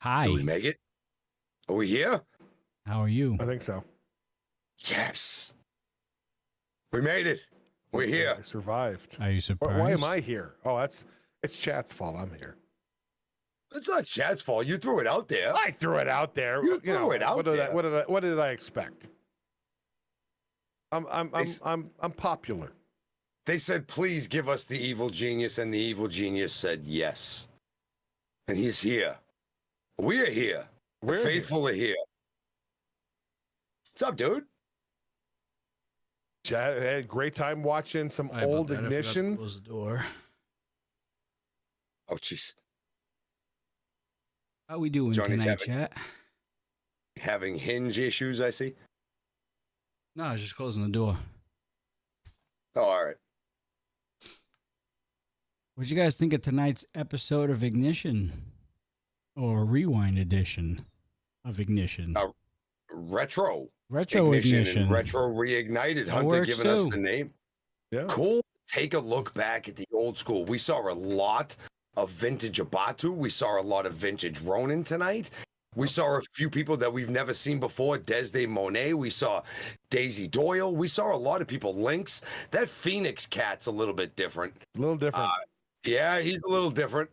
Hi. Did we make it? Are we here? How are you? I think so. Yes. We made it. We're here. I survived. Are you surprised? Why am I here? Oh, it's chat's fault. I'm here. It's not Chad's fault. You threw it out there. I threw it out there. You threw it out there. What did I expect? I'm popular. They said, please give us the evil genius, and the evil genius said yes. And he's here. We're here. The faithful are here. What's up, dude? Chad had a great time watching some old Ignition. Close the door. Oh, jeez. How we doing Johnny's tonight, chat? Having hinge issues, I see. No, I was just closing the door. Oh, all right. What'd you guys think of tonight's episode of Ignition? Or Rewind edition of Ignition? Retro Ignition. and Retro Reignited. Hunter giving us the name. Yeah. Cool. Take a look back at the old school. We saw a lot of vintage Abatu. We saw a lot of vintage Ronin tonight. We saw a few people that we've never seen before. Desde Monet. We saw Daisy Doyle. We saw a lot of people. Lynx. That Phoenix cat's a little bit different. A little different. Yeah, he's a little different.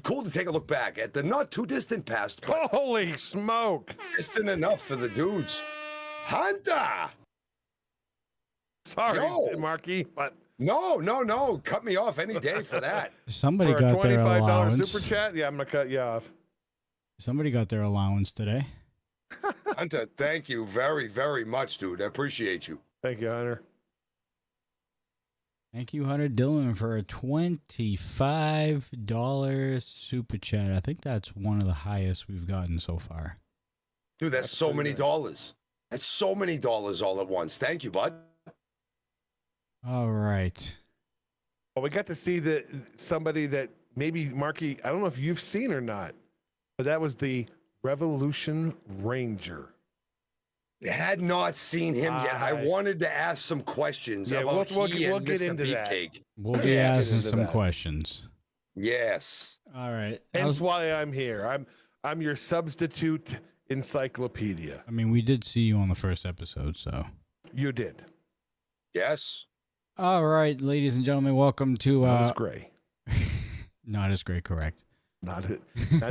Cool to take a look back at the not too distant past. But holy smoke! distant enough for the dudes. Hunter! Sorry, Marky, but no. Cut me off any day for that. Somebody for got a their $25 allowance. super chat, yeah, I'm gonna cut you off. Somebody got their allowance today. Hunter, thank you very, very much, dude. I appreciate you. Thank you, Hunter. Thank you, Hunter Dillon, for a $25 super chat. I think that's one of the highest we've gotten so far. Dude, that's so many dollars. That's so many dollars all at once. Thank you, bud. All right. Well, we got to see somebody that maybe, Marky, I don't know if you've seen or not, but that was the Revolution Ranger. Had not seen him yet. I wanted to ask some questions about we'll get into Beefcake. that. We'll be asking some questions. Yes. All right. Hence why I'm here. I'm your substitute encyclopedia. I mean, we did see you on the first episode, so. You did. Yes. All right, ladies and gentlemen, welcome to... Not as gray. Not as gray, correct. Not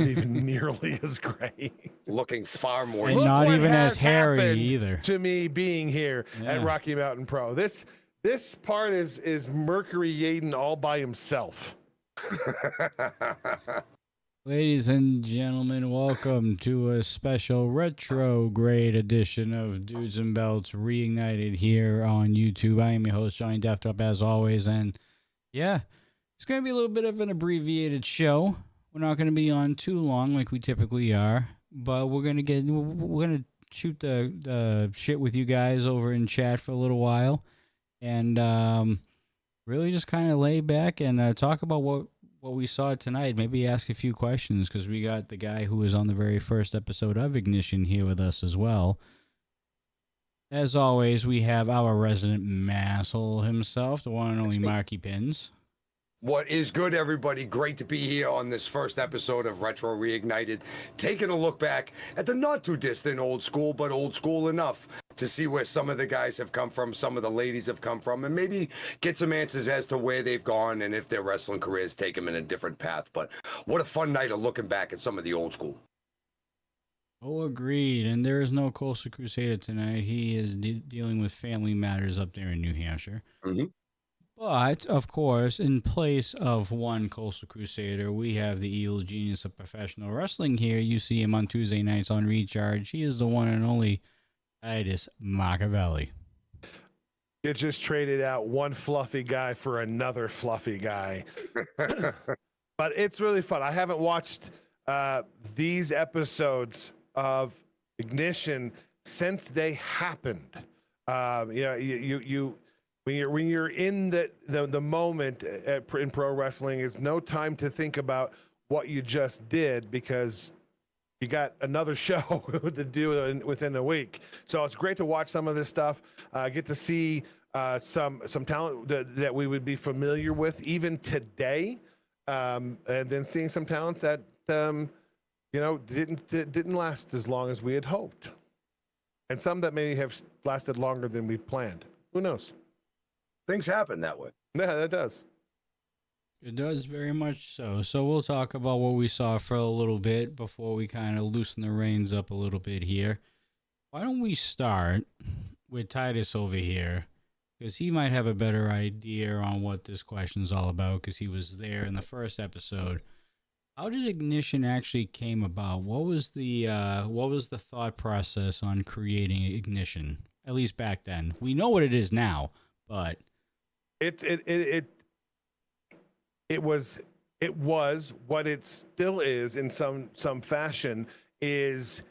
even nearly as gray. Looking far more. And not even as hairy either. To me being here at Rocky Mountain Pro. This part is Mercury Yaden all by himself. Ladies and gentlemen, welcome to a special retrograde edition of Dudes and Belts Reignited here on YouTube. I am your host, Johnny Deathdrop, as always, and yeah, it's going to be a little bit of an abbreviated show. We're not going to be on too long like we typically are, but we're going to shoot the shit with you guys over in chat for a little while, and really just kind of lay back and talk about what we saw tonight. Maybe ask a few questions, because we got the guy who was on the very first episode of Ignition here with us as well. As always, we have our resident masshole himself, the one and only Marky Pins. What is good, everybody? Great to be here on this first episode of Retro Reignited, taking a look back at the not too distant old school, but old school enough to see where some of the guys have come from, some of the ladies have come from, and maybe get some answers as to where they've gone and if their wrestling careers take them in a different path. But what a fun night of looking back at some of the old school. Oh, agreed. And there is no Coastal Crusader tonight. He is dealing with family matters up there in New Hampshire. Mm-hmm. But, of course, in place of one Coastal Crusader, we have the evil genius of professional wrestling here. You see him on Tuesday nights on Recharge. He is the one and only Titus Machiavelli. You just traded out one fluffy guy for another fluffy guy. But it's really fun. I haven't watched these episodes of Ignition since they happened. When you're in the moment in pro wrestling, is no time to think about what you just did, because you got another show to do within a week. So it's great to watch some of this stuff. Get to see some talent that we would be familiar with even today, and then seeing some talent that didn't last as long as we had hoped, and some that may have lasted longer than we planned. Who knows? Things happen that way. Yeah, that does. It does very much so. So we'll talk about what we saw for a little bit before we kind of loosen the reins up a little bit here. Why don't we start with Titus over here? Because he might have a better idea on what this question's all about, because he was there in the first episode. How did Ignition actually came about? What was the thought process on creating Ignition? At least back then. We know what it is now, but it was what it still is in some fashion, is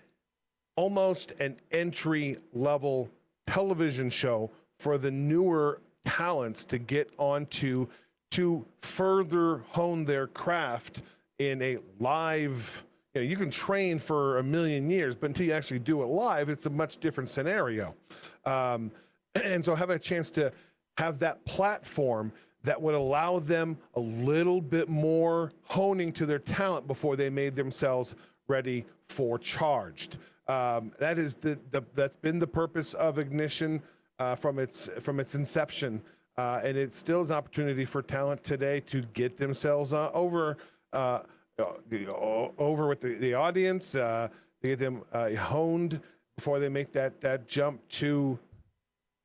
almost an entry level television show for the newer talents to get onto, to further hone their craft in a live. You can train for a million years, but until you actually do it live, it's a much different scenario. And so have a chance to have that platform that would allow them a little bit more honing to their talent before they made themselves ready for Charged. That is that's been the purpose of Ignition from its inception, and it still is an opportunity for talent today to get themselves over with the audience, to get them honed before they make that jump to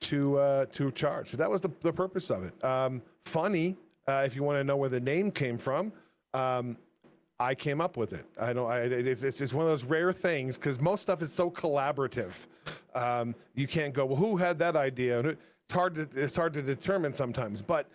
Charge. So that was the purpose of it. Funny, if you want to know where the name came from, I came up with it. It's one of those rare things, because most stuff is so collaborative. You can't go, well, who had that idea? It's hard to determine sometimes, but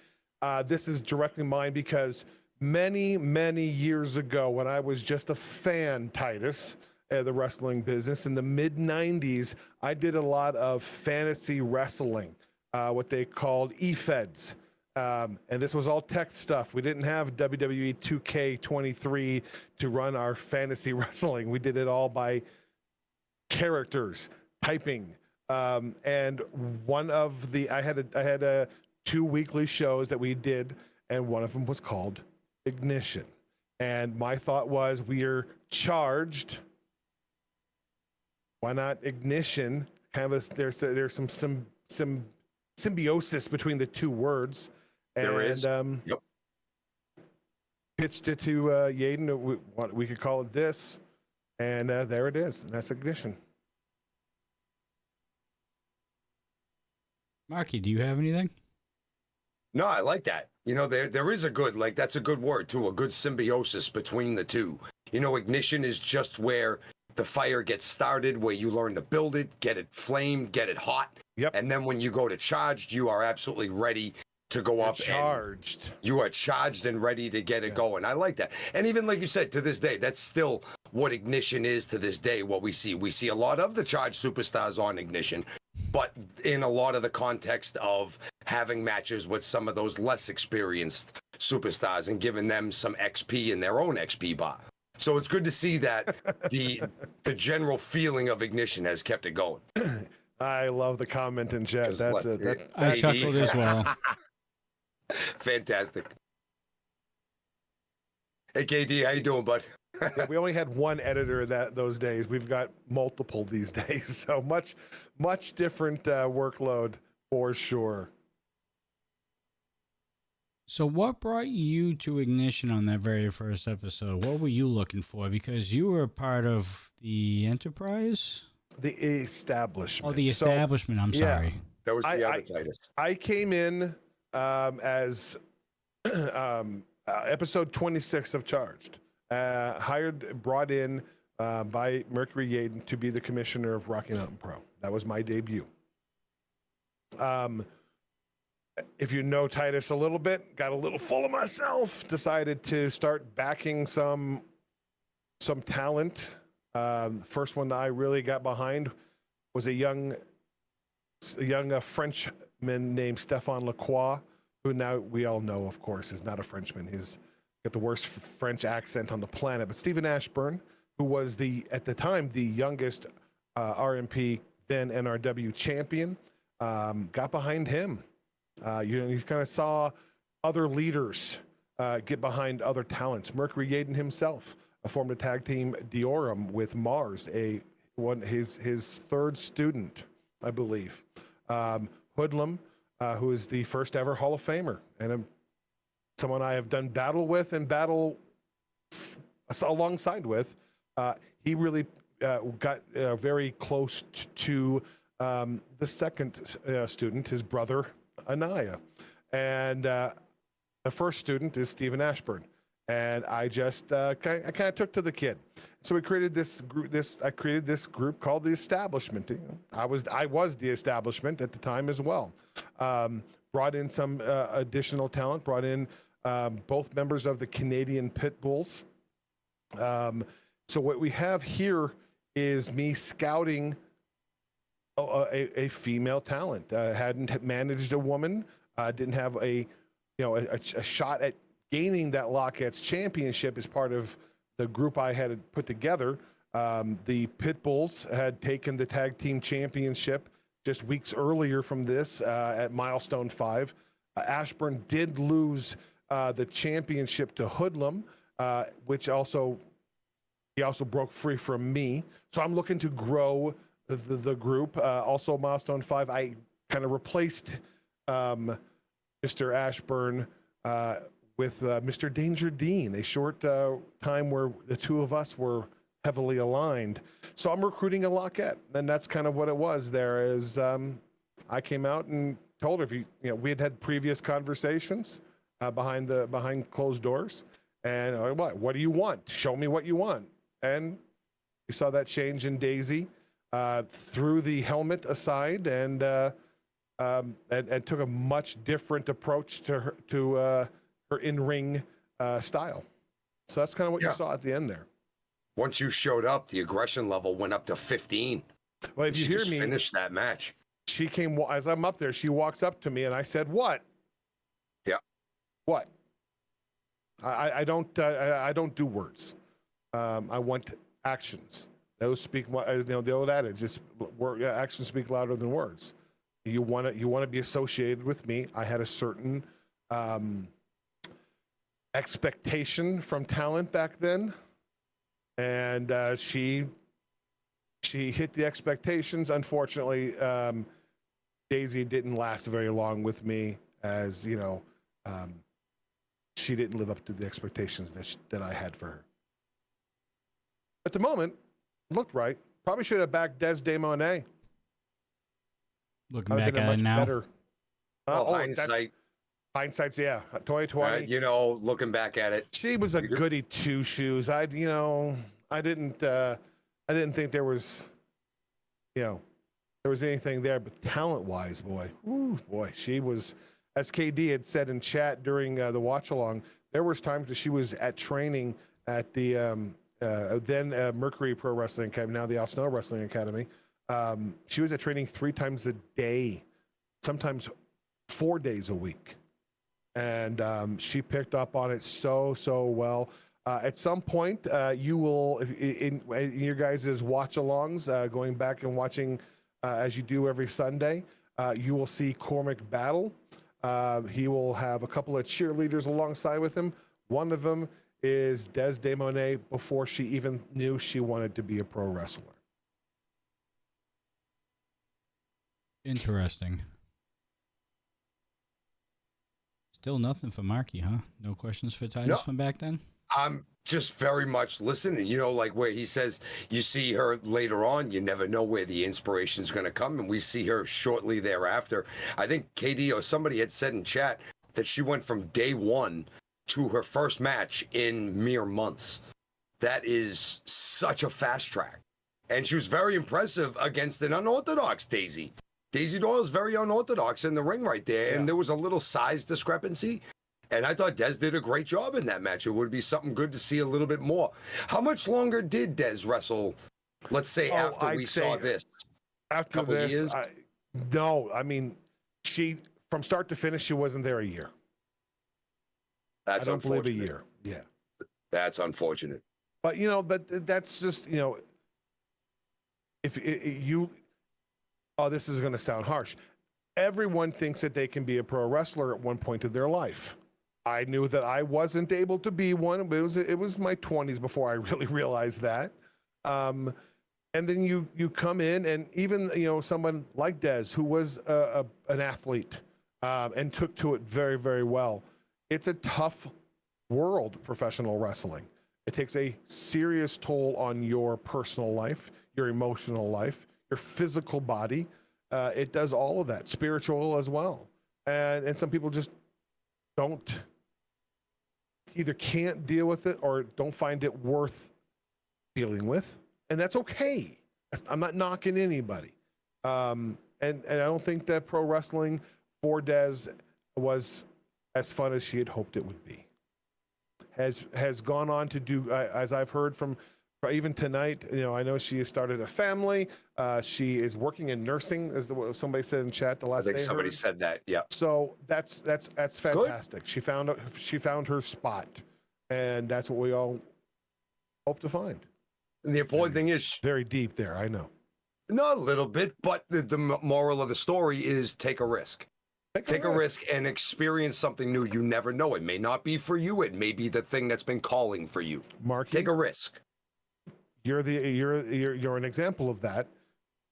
this is directly mine, because many years ago, when I was just a fan, Titus, the wrestling business in the mid 90s, I did a lot of fantasy wrestling, what they called e-feds. And this was all tech stuff. We didn't have WWE 2K23 to run our fantasy wrestling. We did it all by characters, typing. And I had 2 weekly shows that we did, and one of them was called Ignition. And my thought was, we're Charged. Why not Ignition? Kind of there's some symbiosis between the two words. There is. Yep. Pitched it to Yaden. We could call it this, and there it is. And that's Ignition. Marky, do you have anything? No, I like that. There is a good, that's a good word too, a good symbiosis between the two. Ignition is just where the fire gets started, where you learn to build it, get it flamed, get it hot. Yep. And then when you go to Charged, you are absolutely ready to go up. Charged. And you are charged and ready to get it going. I like that. And even like you said, to this day, that's still what Ignition is to this day, what we see. We see a lot of the Charged superstars on Ignition, but in a lot of the context of having matches with some of those less experienced superstars and giving them some XP in their own XP bar. So it's good to see that the general feeling of Ignition has kept it going. I love the comment in chat. I chuckled as well. Fantastic. Hey, KD, how you doing, bud? Yeah, we only had one editor those days. We've got multiple these days. So much different workload for sure. So what brought you to Ignition on that very first episode? What were you looking for? Because you were a part of the Enterprise? The establishment. Oh, the establishment. I'm sorry. That was the other Titus. I came in as episode 26 of Charged. Brought in by Mercury Yaden to be the commissioner of Rocky Mountain Pro. That was my debut. If you know Titus a little bit, got a little full of myself, decided to start backing some talent. First one that I really got behind was a young Frenchman named Stéphane Lacroix, who now we all know, of course, is not a Frenchman. He's got the worst French accent on the planet. But Stephen Ashburn, who was at the time the youngest RMP, then NRW champion, got behind him. You kind of saw other leaders get behind other talents. Mercury Yaden himself formed a tag team Diorum with Mars, his third student, I believe. Hoodlum, who is the first ever Hall of Famer, and someone I have done battle with and battle alongside with. He really got very close to the second student, his brother Anaya, and the first student is Stephen Ashburn. And I just I kind of took to the kid, so we created this group. I created this group called the Establishment. I was the Establishment at the time as well. Brought in some additional talent. Brought in both members of the Canadian Pit Bulls. So what we have here is me scouting a female talent. Hadn't managed a woman. Didn't have a shot at gaining that Lockett's championship as part of the group I had put together. The Pit Bulls had taken the tag team championship just weeks earlier from this at Milestone 5. Ashburn did lose the championship to Hoodlum, which he also broke free from me. So I'm looking to grow the group. Also Milestone 5, I kind of replaced Mr. Ashburn with Mr. Danger Dean, a short time where the two of us were heavily aligned. So I'm recruiting a Lockette, and that's kind of what it was. There is, I came out and told her, we had previous conversations behind closed doors, and what do you want? Show me what you want. And we saw that change in Daisy, threw the helmet aside and took a much different approach to her in-ring style. So that's kind of what you saw at the end there. Once you showed up, the aggression level went up to 15. Well, if you hear me, finished that match. She came as I'm up there. She walks up to me, and I said, "What?" Yeah. What? I don't do words. I want actions. Those speak. The old adage: just actions speak louder than words. You want to be associated with me. I had a certain expectation from talent back then, and she hit the expectations. Unfortunately, Daisy didn't last very long with me, as she didn't live up to the expectations that I had for her. At the moment, looked right. Probably should have backed Des Demonet. Looking back at it now, better. Hindsight. Hindsight's 2020. Looking back at it, she was a goody two shoes. I didn't think there was anything there, but talent wise, boy, she was, as KD had said in chat during the watch along, there was times that she was at training at the then Mercury Pro Wrestling Academy, now the Al Snow Wrestling Academy. She was at training 3 times a day, sometimes 4 days a week. And she picked up on it so well. At some point, you will, in your guys' watch-alongs, going back and watching as you do every Sunday, you will see Cormac battle. He will have a couple of cheerleaders alongside with him. One of them is Des Demonet before she even knew she wanted to be a pro wrestler. Interesting. Still nothing for Marky, huh? No questions for Titus from back then? I'm just very much listening, like where he says you see her later on, you never know where the inspiration is going to come. And we see her shortly thereafter. I think KD or somebody had said in chat that she went from day one to her first match in mere months. That is such a fast track. And she was very impressive against an unorthodox Daisy. Daisy Doyle is very unorthodox in the ring right there. And there was a little size discrepancy. And I thought Des did a great job in that match. It would be something good to see a little bit more. How much longer did Des wrestle, let's say, after we saw this? After this, she, from start to finish, she wasn't there a year. That's I don't believe unfortunate. A year. Yeah. That's unfortunate. But, but that's just, if this is going to sound harsh. Everyone thinks that they can be a pro wrestler at one point of their life. I knew that I wasn't able to be one, but it was my 20s before I really realized that. And then you come in, and even someone like Des, who was an athlete and took to it very, very well. It's a tough world, professional wrestling. It takes a serious toll on your personal life, your emotional life, your physical body. It does all of that, spiritual as well. And some people just either can't deal with it or don't find it worth dealing with. And that's okay. I'm not knocking anybody. And I don't think that pro wrestling for Des was as fun as she had hoped it would be. Has gone on to do, as I've heard from even tonight, I know she has started a family. She is working in nursing, as somebody said in chat the last day. I think somebody said that. Yeah. So that's fantastic. Good. She found her spot, and that's what we all hope to find. And the important thing is very deep there. I know. Not a little bit, but the moral of the story is take a risk. Take a risk and experience something new. You never know. It may not be for you. It may be the thing that's been calling for you. Mark, take a risk. You're an example of that.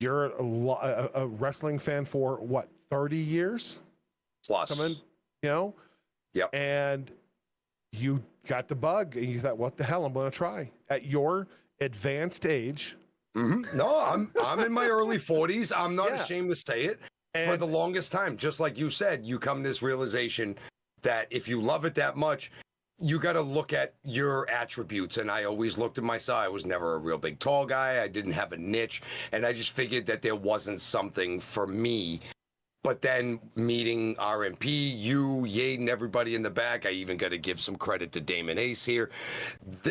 You're a wrestling fan for what, 30 years? Plus. Yep. And you got the bug, and you thought, what the hell? I'm going to try. At your advanced age. Mm-hmm. No, I'm in my early 40s. I'm not ashamed to say it. And for the longest time, just like you said, you come to this realization that if you love it that much, you got to look at your attributes. And I always looked at myself. I was never a real big tall guy. I didn't have a niche. And I just figured that there wasn't something for me. But then meeting RMP, you, Yaden, everybody in the back, I even got to give some credit to Damon Ace here.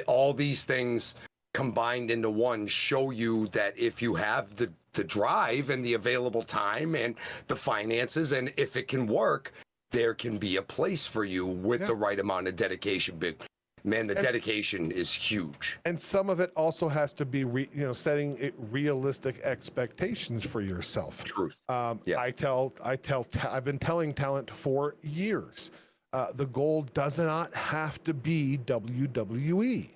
All these things combined into one show you that if you have the drive and the available time and the finances, and if it can work, there can be a place for you with the right amount of dedication. But man, the dedication is huge. And some of it also has to be, setting realistic expectations for yourself. Truth. I've been telling talent for years, the goal does not have to be WWE.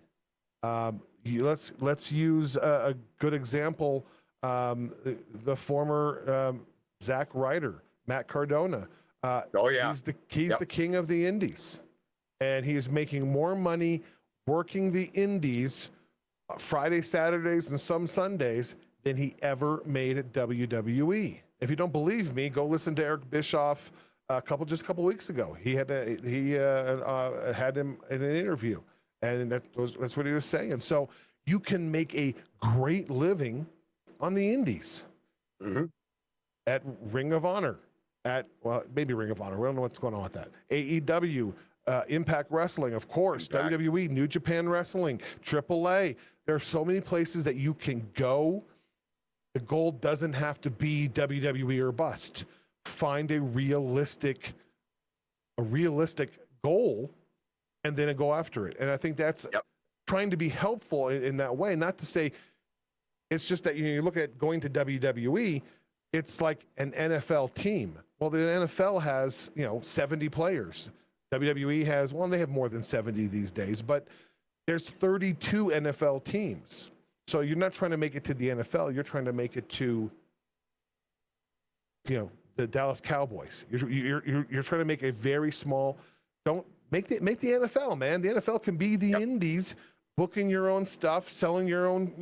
Let's use a good example. The former Zack Ryder, Matt Cardona. He's the king of the indies, and he is making more money working the indies Friday, Saturdays, and some Sundays than he ever made at WWE. If you don't believe me, go listen to Eric Bischoff just a couple weeks ago. He had him in an interview, and that's what he was saying. So you can make a great living on the indies, at Ring of Honor, maybe Ring of Honor. We don't know what's going on with that. AEW, Impact Wrestling, of course, WWE, New Japan Wrestling, AAA. There are so many places that you can go. The goal doesn't have to be WWE or bust. Find a realistic goal, and then go after it. And I think that's trying to be helpful in that way. Not to say it's just that you look at going to WWE, it's like an NFL team. Well, the NFL has 70 players. WWE has, they have more than 70 these days, but there's 32 NFL teams. So you're not trying to make it to the NFL. You're trying to make it to the Dallas Cowboys. You're trying to make a very small. Don't make the NFL, man. The NFL can be the indies, booking your own stuff, selling your own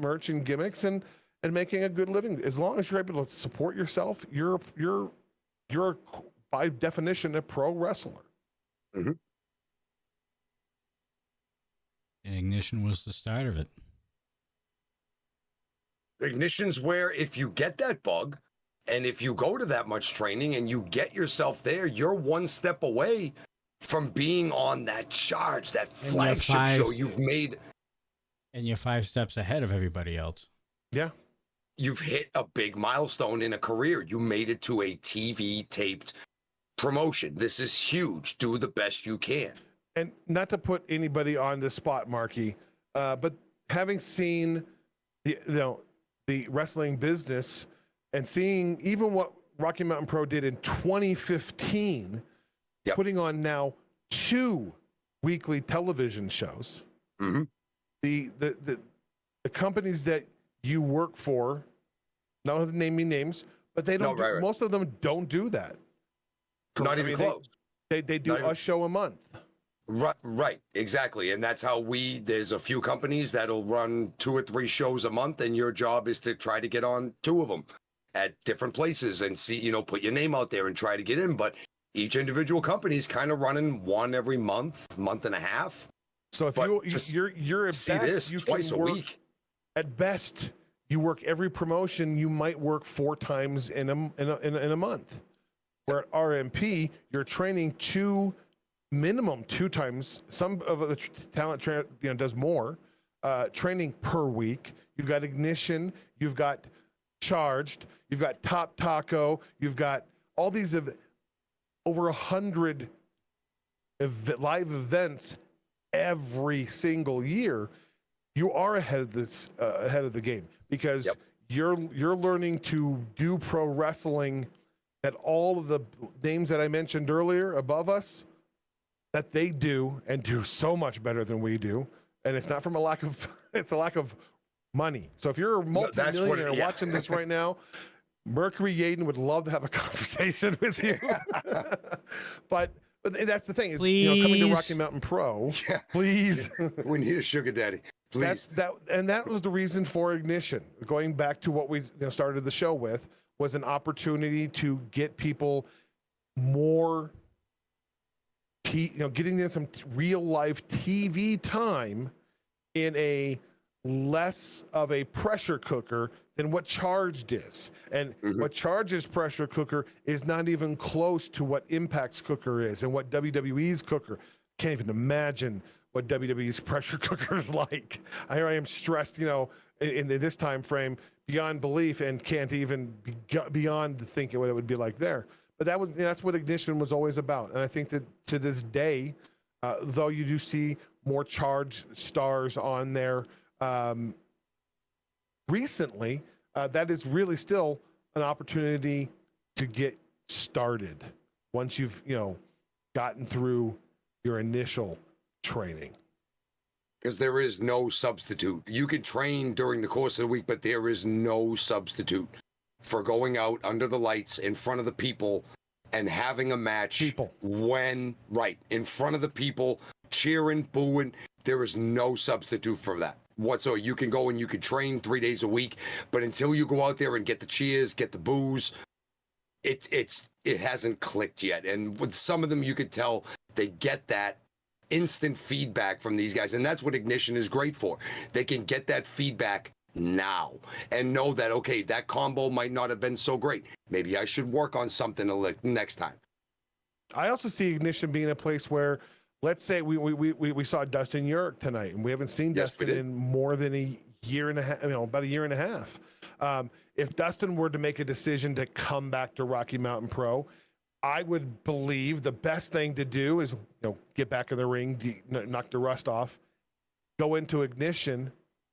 merch and gimmicks, and making a good living. As long as you're able to support yourself, you're by definition a pro wrestler. And Ignition was the start of it. Ignition's where if you get that bug, and if you go to that much training and you get yourself there, you're one step away from being on that charge, that flagship show you've made. And you're 5 steps ahead of everybody else. Yeah. You've hit a big milestone in a career. You made it to a TV taped promotion. This is huge. Do the best you can. And not to put anybody on the spot, Marky, but having seen the wrestling business and seeing even what Rocky Mountain Pro did in 2015, putting on now 2 weekly television shows. Mm-hmm. The companies that you work for, not have to name me names, but they don't. Right. Most of them don't do that. Not even close. They do a show a month. Right, exactly. And that's how there's a few companies that'll run 2 or 3 shows a month, and your job is to try to get on 2 of them at different places and see, put your name out there and try to get in. But each individual company is kind of running 1 every month and a half. So if you're at best, you twice can a work, week. At best, you work every promotion. You might work 4 times in a month. Where at RMP, you're training minimum 2 times. Some of the talent does more training per week. You've got Ignition, you've got Charged, you've got Top Taco, you've got all these over 100 live events every single year. You are ahead of the game because you're learning to do pro wrestling at all of the names that I mentioned earlier above us, that they do and do so much better than we do. And it's not from it's a lack of money. So if you're a multi-millionaire watching this right now, Mercury Yaden would love to have a conversation with you. But that's the thing is, coming to Rocky Mountain Pro, please. We need a sugar daddy. Please. That was the reason for Ignition. Going back to what we started the show with, was an opportunity to get people more, getting them some real life TV time in a less of a pressure cooker than what Charged is. And what Charged's pressure cooker is not even close to what Impact's cooker is and what WWE's cooker. Can't even imagine what WWE's pressure cooker is like. I am stressed, in this time frame beyond belief, and can't even beyond thinking what it would be like there. But that's what Ignition was always about. And I think that to this day, though you do see more Charged stars on there recently, that is really still an opportunity to get started once you've gotten through your initial training. Because there is no substitute. You can train during the course of the week, but there is no substitute for going out under the lights in front of the people and having a match in front of the people, cheering, booing. There is no substitute for that whatsoever. You can go and you can train 3 days a week, but until you go out there and get the cheers, get the boos, it hasn't clicked yet. And with some of them, you could tell they get that instant feedback from these guys, and that's what Ignition is great for. They can get that feedback now and know that, okay, that combo might not have been so great. Maybe I should work on something next time. I also see Ignition being a place where, let's say we saw Dustin Urich tonight, and we haven't seen Dustin in more than a year and a half, about a year and a half. If Dustin were to make a decision to come back to Rocky Mountain Pro, I would believe the best thing to do is, get back in the ring, knock the rust off, go into Ignition,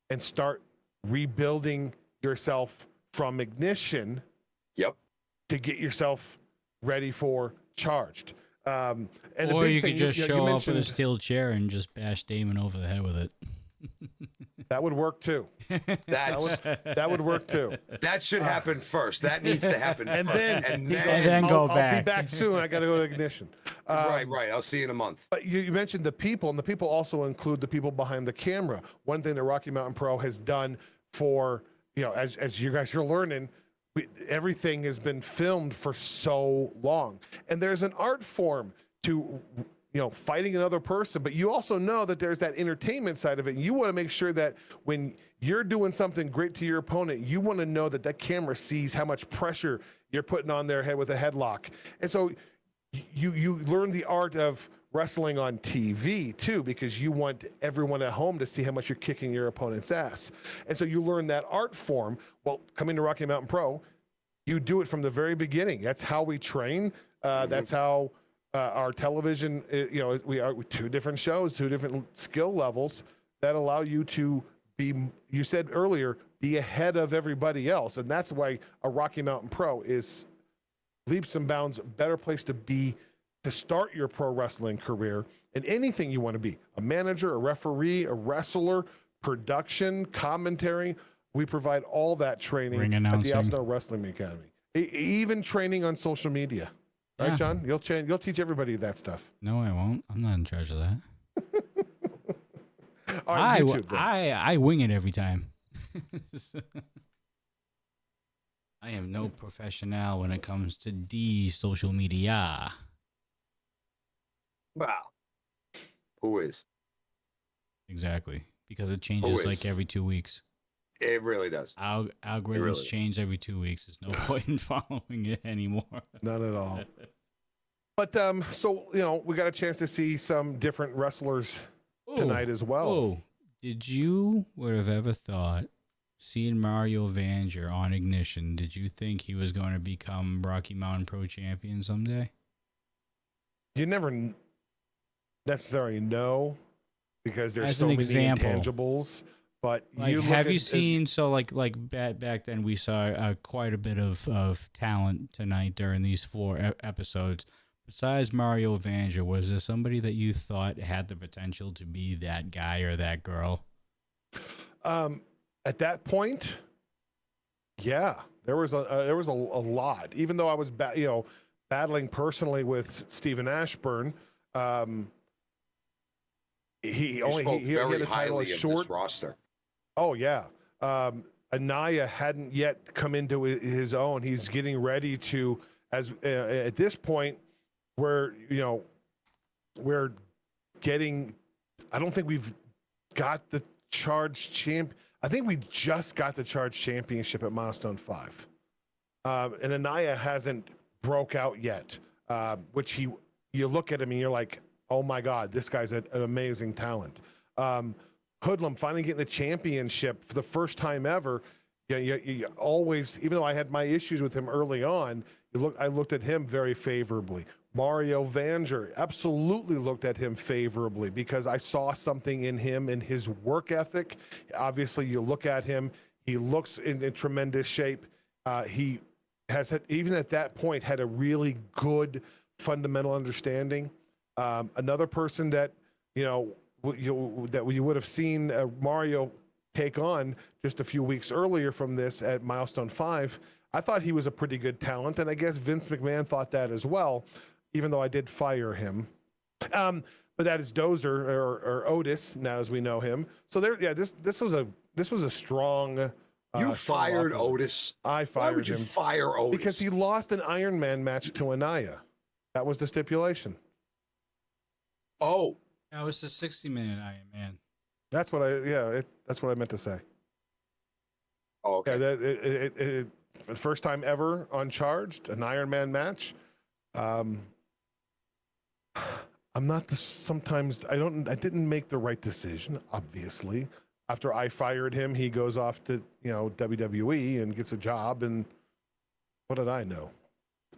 and start rebuilding yourself from Ignition. To get yourself ready for Charged. And or you could just show up with a steel chair and just bash Damon over the head with it. That would work too. That would work too. That should happen first. That needs to happen and first. Then go back. I'll be back soon. I got to go to Ignition. Right. I'll see you in a month. But you mentioned the people, and the people also include the people behind the camera. One thing that Rocky Mountain Pro has done for, as you guys are learning, everything has been filmed for so long. And there's an art form to fighting another person, but you also know that there's that entertainment side of it. And you want to make sure that when you're doing something great to your opponent, you want to know that that camera sees how much pressure you're putting on their head with a headlock. And so you learn the art of wrestling on TV too, because you want everyone at home to see how much you're kicking your opponent's ass. And so you learn that art form. Well, coming to Rocky Mountain Pro, you do it from the very beginning. That's how we train. That's how our television, we are 2 different shows, 2 different skill levels that allow you to be, you said earlier, be ahead of everybody else. And that's why a Rocky Mountain Pro is leaps and bounds a better place to be to start your pro wrestling career in anything you want to be, a manager, a referee, a wrestler, production, commentary. We provide all that training Ring at the announcing. Al Snow Wrestling Academy. Even training on social media. Right, Yeah. John? You'll teach everybody that stuff. No, I won't. I'm not in charge of that. All right, YouTube, then. I wing it every time. I am no professional when it comes to the social media. Wow. Who is? Exactly. Because it changes like every 2 weeks. It really does. Algorithms change every 2 weeks. There's no point in following it anymore. Not at all. But so we got a chance to see some different wrestlers tonight as well. Oh, did you would have ever thought seeing Mario Vanger on Ignition? Did you think he was going to become Rocky Mountain Pro Champion someday? You never necessarily know because there's As so an many example, intangibles. But like, you have you seen? So like back then we saw quite a bit of talent tonight during these 4 episodes. Besides Mario Vanger, was there somebody that you thought had the potential to be that guy or that girl? At that point, yeah, there was a lot. Even though I was battling personally with Stephen Ashburn, he had a title as short. This roster. Oh yeah, Anaya hadn't yet come into his own. He's getting ready to, at this point, where we're getting. I don't think we've got the Charge champ. I think we just got the Charge Championship at Milestone 5, and Anaya hasn't broke out yet. Which you look at him and you're like, oh my God, this guy's an amazing talent. Hoodlum finally getting the championship for the first time ever. You always, even though I had my issues with him early on, I looked at him very favorably. Mario Vanger, absolutely looked at him favorably because I saw something in him in his work ethic. Obviously, you look at him, he looks in tremendous shape. He has, even at that point, had a really good fundamental understanding. Another person that, that you would have seen Mario take on just a few weeks earlier from this at Milestone 5, I thought he was a pretty good talent, and I guess Vince McMahon thought that as well, even though I did fire him. But that is Dozer or Otis, now as we know him. So this was a strong. You fired Otis. I fired him. Why would you fire Otis? Because he lost an Iron Man match to Anaya. That was the stipulation. Oh. That was the 60-minute Iron Man. That's what that's what I meant to say. Oh, okay. Yeah, the first time ever uncharged, an Iron Man match. I'm not sometimes I didn't make the right decision, obviously. After I fired him, he goes off to, WWE and gets a job, and what did I know?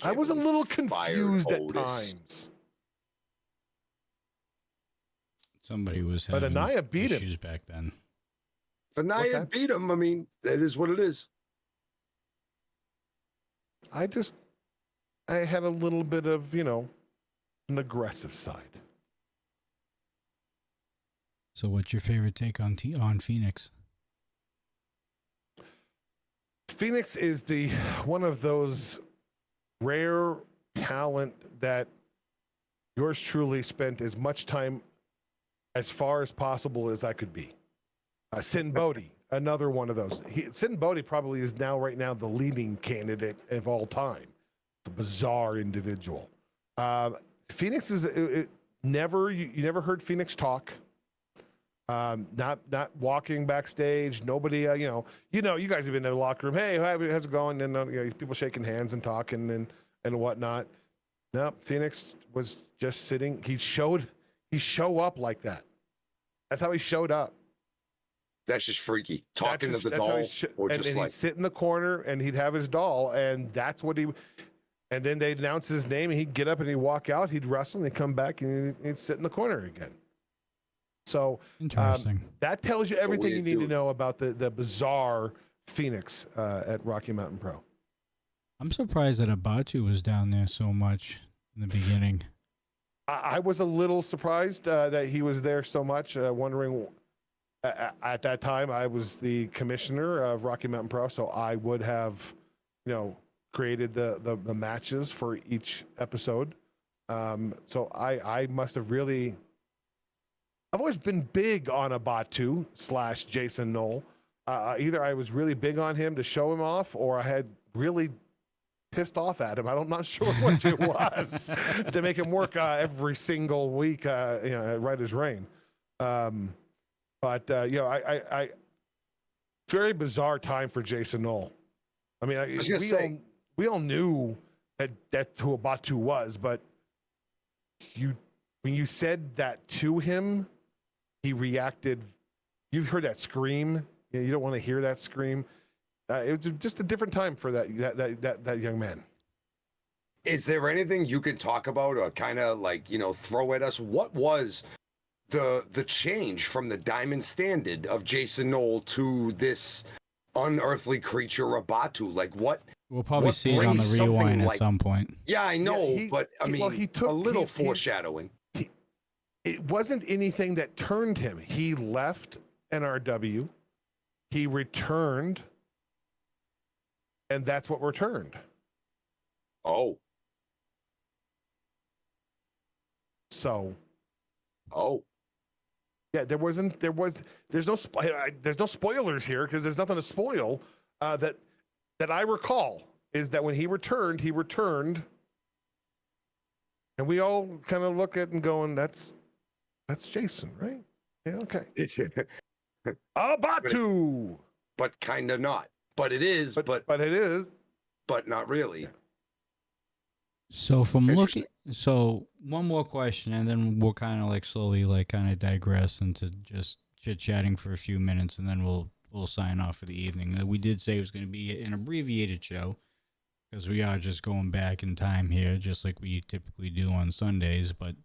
I was a little confused at times. Somebody was having Anaya beat issues back then. If Anaya beat him, I mean, that is what it is. I had a little bit of, an aggressive side. So what's your favorite take on Phoenix? Phoenix is one of those rare talent that yours truly spent as much time as far as possible as I could be. Sin Bodhi, another one of those. Sin Bodhi probably is right now the leading candidate of all time. It's a bizarre individual. Phoenix is you never heard Phoenix talk. Not walking backstage. Nobody, you guys have been in the locker room. Hey, how's it going? And people shaking hands and talking and whatnot. No, Phoenix was just sitting. He show up like that. That's how he showed up. That's just freaky. Talking to the doll, and he'd sit in the corner and he'd have his doll, and that's what he. And then they'd announce his name, and he'd get up and he'd walk out. He'd wrestle, and he'd come back, and he'd sit in the corner again. So interesting. That tells you everything you need to know about the bizarre Phoenix at Rocky Mountain Pro. I'm surprised that Abatu was down there so much in the beginning. I was a little surprised that he was there so much, wondering at that time I was the commissioner of Rocky Mountain Pro, so I would have, created the matches for each episode. So I must have really. I've always been big on a Batu / Jason Knoll. Either I was really big on him to show him off, or I had really pissed off at him. I'm not sure which it was to make him work every single week, right as rain. I very bizarre time for Jason Knoll. I mean, we all knew that's who a Batu was, but when you said that to him, he reacted. You've heard that scream. You don't want to hear that scream. It was just a different time for that young man. Is there anything you could talk about or kind of throw at us? What was the change from the Diamond Standard of Jason Knoll to this unearthly creature, a Batu? Like what? We'll probably see it on the rewind at some point. Yeah, I know, but he took a little foreshadowing. It wasn't anything that turned him. He left NRW. He returned, and that's what returned. Oh. So. Oh. Yeah, there's no spoilers here because there's nothing to spoil. That I recall is that when he returned, and we all kind of look at it and going, that's Jason, right? Yeah, okay. Batu! But kind of not. But it is. But it is. But not really. Yeah. So one more question, and then we'll kind of slowly digress into just chit-chatting for a few minutes, and then we'll sign off for the evening. We did say it was going to be an abbreviated show because we are just going back in time here, just like we typically do on Sundays, but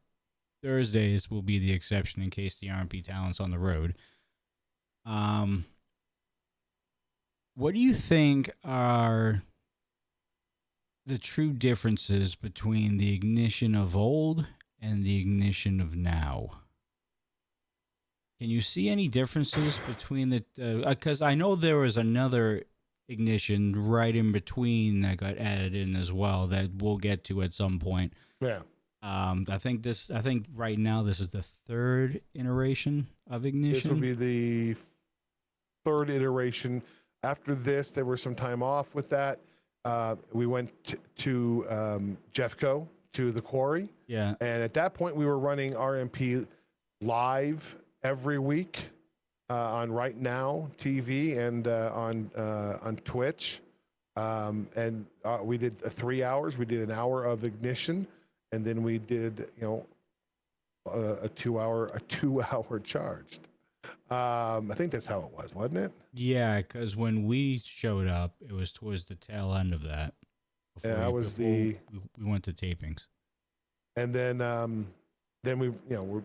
Thursdays will be the exception in case the RMP talent's on the road. What do you think are the true differences between the Ignition of old and the Ignition of now? Can you see any differences between the? Because I know there was another Ignition right in between that got added in as well that we'll get to at some point. Yeah. I think right now this is the third iteration of Ignition. This will be the third iteration. After this, there was some time off with that. We went to Jeffco, to the quarry. Yeah. And at that point, we were running RMP live every week on Right Now TV and on Twitch. And we did 3 hours. We did an hour of Ignition, and then we did a 2 hour charged. I think that's how it was, wasn't it? Yeah, because when we showed up, it was towards the tail end of that. We went to tapings, and then we're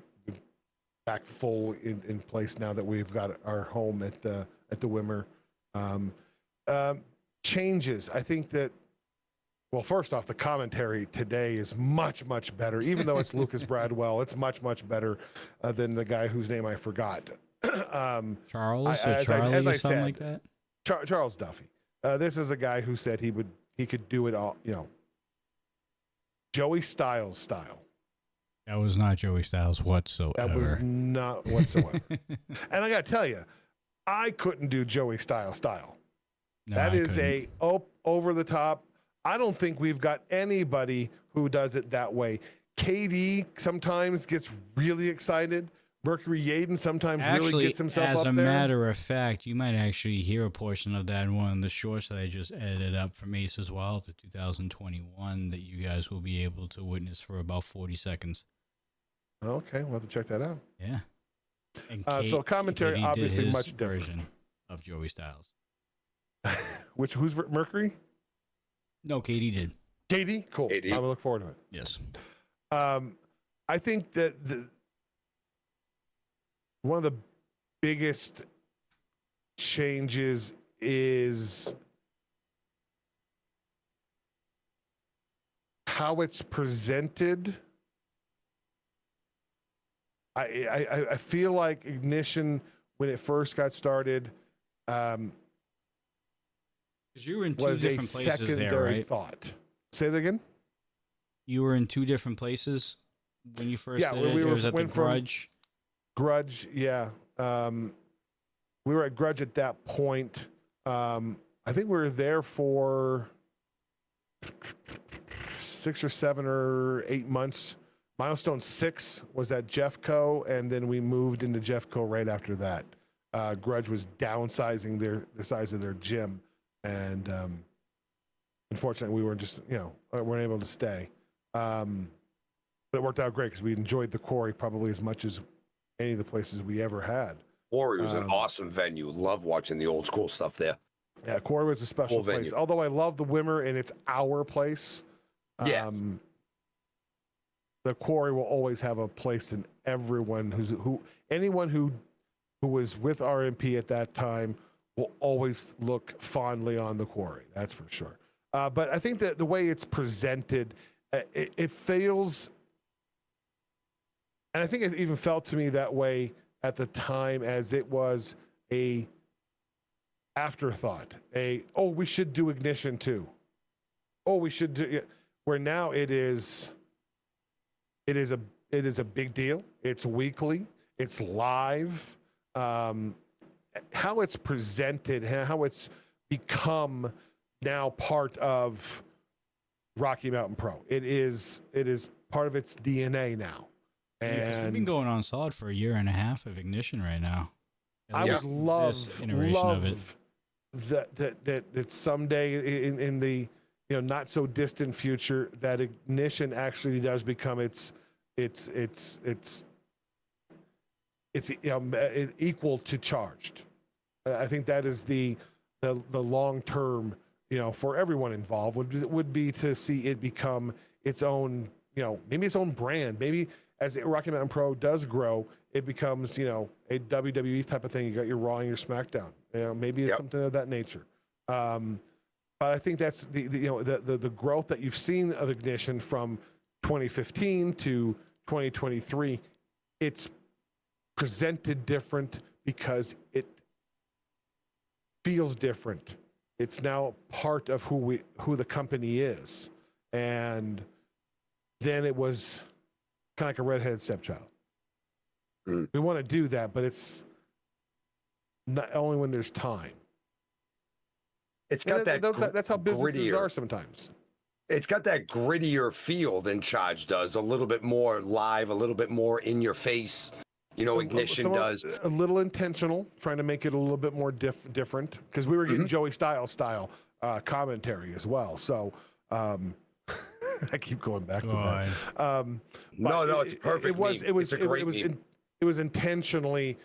back full in place now that we've got our home at the Wimmer. Changes. I think that. Well, first off, the commentary today is much, much better. Even though it's Lucas Bradwell, it's much, much better than the guy whose name I forgot. Charles or Charlie or something like that? Charles Duffy. This is a guy who said he could do it all, Joey Styles style. That was not Joey Styles whatsoever. That was not whatsoever. And I got to tell you, I couldn't do Joey Styles style. No, that is over the top. I don't think we've got anybody who does it that way. KD sometimes gets really excited. Mercury Yaden sometimes really gets himself up there. As a matter of fact, you might actually hear a portion of that in one of the shorts that I just edited up from Ace as well, to 2021, that you guys will be able to witness for about 40 seconds. Okay, we'll have to check that out. Yeah. So commentary, obviously much different. Version of Joey Styles. Who's Mercury? No, Katie did. Katie? Cool. Katie. I will look forward to it. Yes. I think that one of the biggest changes is how it's presented I feel like Ignition, when it first got started, Because you were in two was a different places secondary there, right? thought. Say that again. You were in two different places when you first Yeah, did it? we It was at the went from Grudge. Grudge, yeah. We were at Grudge at that point. I think we were there for 6 or 7 or 8 months. Milestone 6 was at Jeffco, and then we moved into Jeffco right after that. Grudge was downsizing the size of their gym, and unfortunately, we weren't weren't able to stay. But it worked out great because we enjoyed the quarry probably as much as any of the places we ever had. Quarry was an awesome venue. Love watching the old school stuff there. Yeah, quarry was a special Cool place. venue. Although I love the Wimmer and it's our place. Yeah. The quarry will always have a place in everyone anyone who was with RMP at that time will always look fondly on the quarry. That's for sure. But I think that the way it's presented, it feels, and I think it even felt to me that way at the time, as it was a afterthought. We should do Ignition too. We should do. Where now it is a big deal. It's weekly. It's live. How it's presented, how it's become now part of Rocky Mountain Pro. It is part of its DNA now. And we've been going on solid for 1.5 years of Ignition right now. I would love of it. that someday in the not so distant future that Ignition actually does become it's equal to Charged. I think that is the long term, for everyone involved would be to see it become its own, maybe its own brand. Maybe as Rocky Mountain Pro does grow, it becomes, a WWE type of thing. You got your Raw and your SmackDown. Maybe it's something of that nature. But I think that's the growth that you've seen of Ignition from 2015 to 2023. It's presented different because it feels different. It's now part of who the company is. And then it was kind of like a redheaded stepchild. We want to do that, but it's not only when there's time. It's got that's how businesses grittier. are sometimes. It's got that grittier feel than Charge does. A little bit more live, a little bit more in your face. Ignition does. A little intentional, trying to make it a little bit more different, because we were getting Joey Styles style commentary as well. So I keep going back to that. No, it's perfect. It was intentionally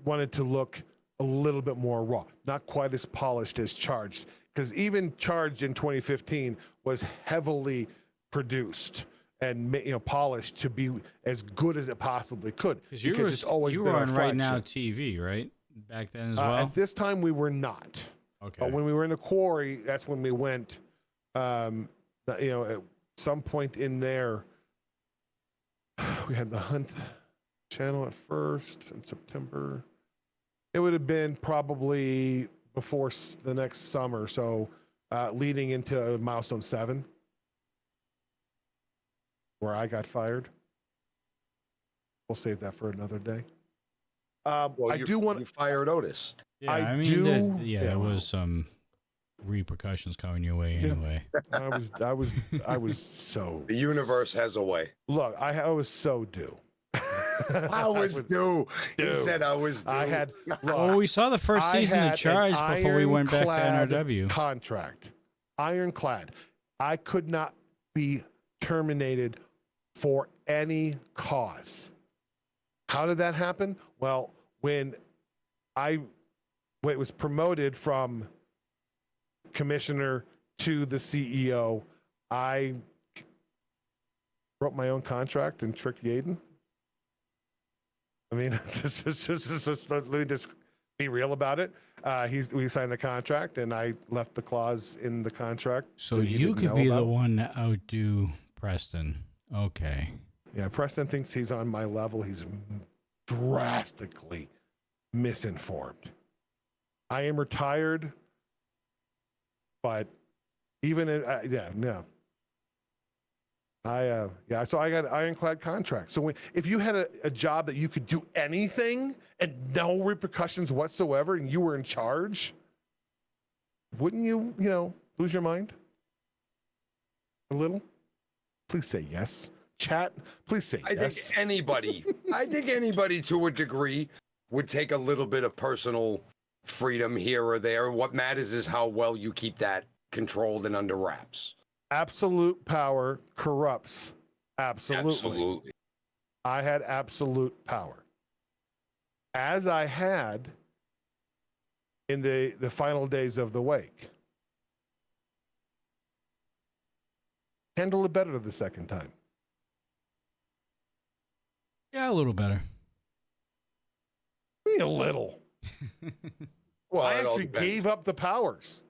wanted to look a little bit more raw, not quite as polished as Charged, because even Charged in 2015 was heavily produced and polished to be as good as it possibly could, because it's always been our on Right Now flagship. TV, right? Back then as well. At this time, we were not. Okay. But when we were in the quarry, that's when we went. At some point in there, we had the Hunt channel at first in September. It would have been probably before the next summer, so leading into Milestone 7, where I got fired. We'll save that for another day. You fired Otis. Yeah, there was some repercussions coming your way anyway. I was so. The universe has a way. Look, I was so due. I was due. He said I was due. I had. Well, we saw the first season of Charge before we went back to NRW. Contract, ironclad. I could not be terminated for any cause. How did that happen? Well, when I was promoted from commissioner to the CEO, I wrote my own contract and tricked Yaden. I mean, let me just be real about it. We signed the contract, and I left the clause in the contract. So you could be the one to outdo Preston. Okay. Yeah, Preston thinks he's on my level. He's drastically misinformed. I am retired, but even in, no. So I got an ironclad contract. So if you had a job that you could do anything and no repercussions whatsoever, and you were in charge, wouldn't you, lose your mind a little? Please say yes. Chat, please say yes. I think anybody to a degree would take a little bit of personal freedom here or there. What matters is how well you keep that controlled and under wraps. Absolute power corrupts. Absolutely. I had absolute power, as I had in the final days of the wake. Handle it better the second time. Yeah, a little better. Maybe a little. Well, I actually gave up the powers.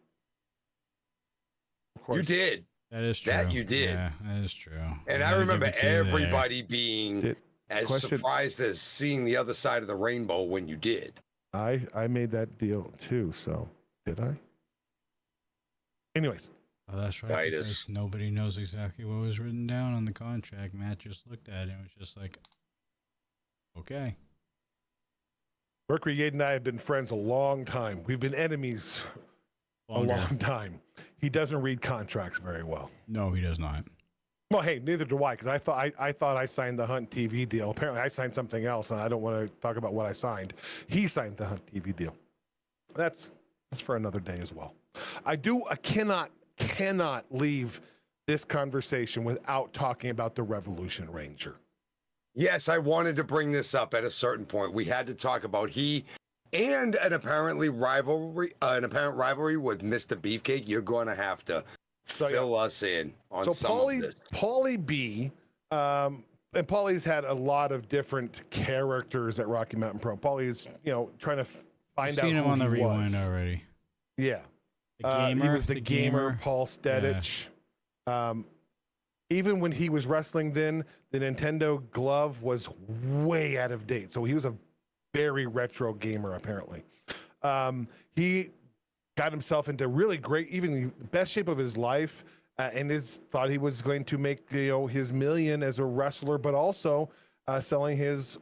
Of course. You did. That is true. That you did. Yeah, that is true. And I remember everybody being as Question. surprised as seeing the other side of the rainbow when you did. I made that deal too, so did I? Anyways. Oh, that's right. Because nobody knows exactly what was written down on the contract. Matt just looked at it and was just like, okay. Mercury Yade and I have been friends a long time. We've been enemies a long time. He doesn't read contracts very well. No, he does not. Well, hey, neither do I, because I thought I signed the Hunt TV deal. Apparently, I signed something else, and I don't want to talk about what I signed. He signed the Hunt TV deal. That's for another day as well. I cannot leave this conversation without talking about the Revolution Ranger. Yes, I wanted to bring this up at a certain point. We had to talk about he and an apparent rivalry with Mr. Beefcake. You're going to have to fill us in on some of this. Paulie B, and Paulie's had a lot of different characters at Rocky Mountain Pro. Paulie's, trying to find out who he was. Seen him on the rewind already. Yeah. The gamer, he was the gamer, Paul Stedich. Yeah. Even when he was wrestling then, the Nintendo glove was way out of date. So he was a very retro gamer, apparently. He got himself into really great, even the best shape of his life, and thought he was going to make his million as a wrestler, but also selling his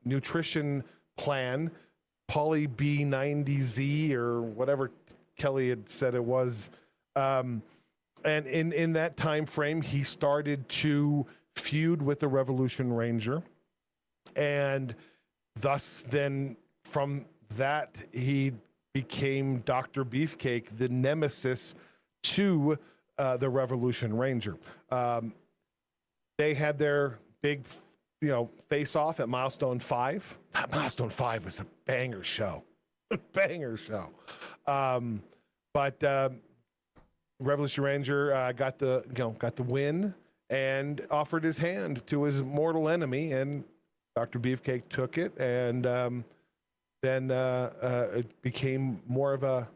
nutrition plan, Poly B90Z or whatever Kelly had said it was. And in that time frame, he started to feud with the Revolution Ranger. And thus then from that, he became Dr. Beefcake, the nemesis to the Revolution Ranger. They had their big, face off at Milestone 5. That Milestone 5 was a banger show. Banger show. But Revolution Ranger got the win and offered his hand to his mortal enemy, and Dr. Beefcake took it, and then it became more of a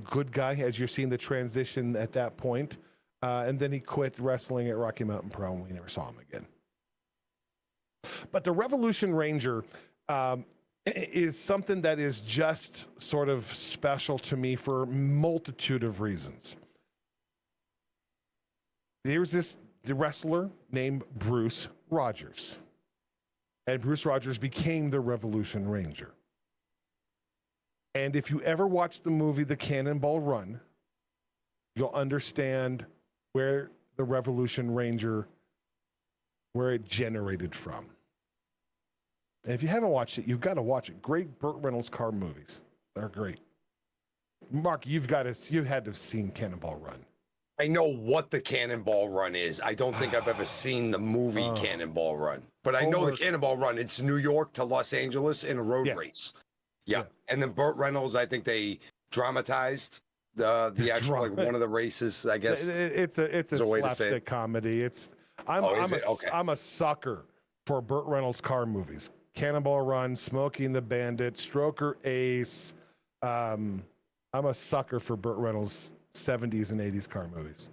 good guy, as you're seeing the transition at that point. And then he quit wrestling at Rocky Mountain Pro, and we never saw him again. But the Revolution Ranger is something that is just sort of special to me for a multitude of reasons. There's the wrestler named Bruce Rogers. And Bruce Rogers became the Revolution Ranger. And if you ever watch the movie The Cannonball Run, you'll understand where the Revolution Ranger, where it generated from. And if you haven't watched it, you've got to watch it. Great Burt Reynolds car movies. They're great. Mark, you had to have seen Cannonball Run. I know what the Cannonball Run is. I don't think I've ever seen the movie Cannonball Run, but I know the Cannonball Run. It's New York to Los Angeles in a road race. Yeah. And then Burt Reynolds, I think they dramatized the actual like one of the races. I guess it's a slapstick comedy. I'm a sucker for Burt Reynolds car movies. Cannonball Run, Smokey and the Bandit, Stroker Ace. I'm a sucker for Burt Reynolds 70s and 80s car movies.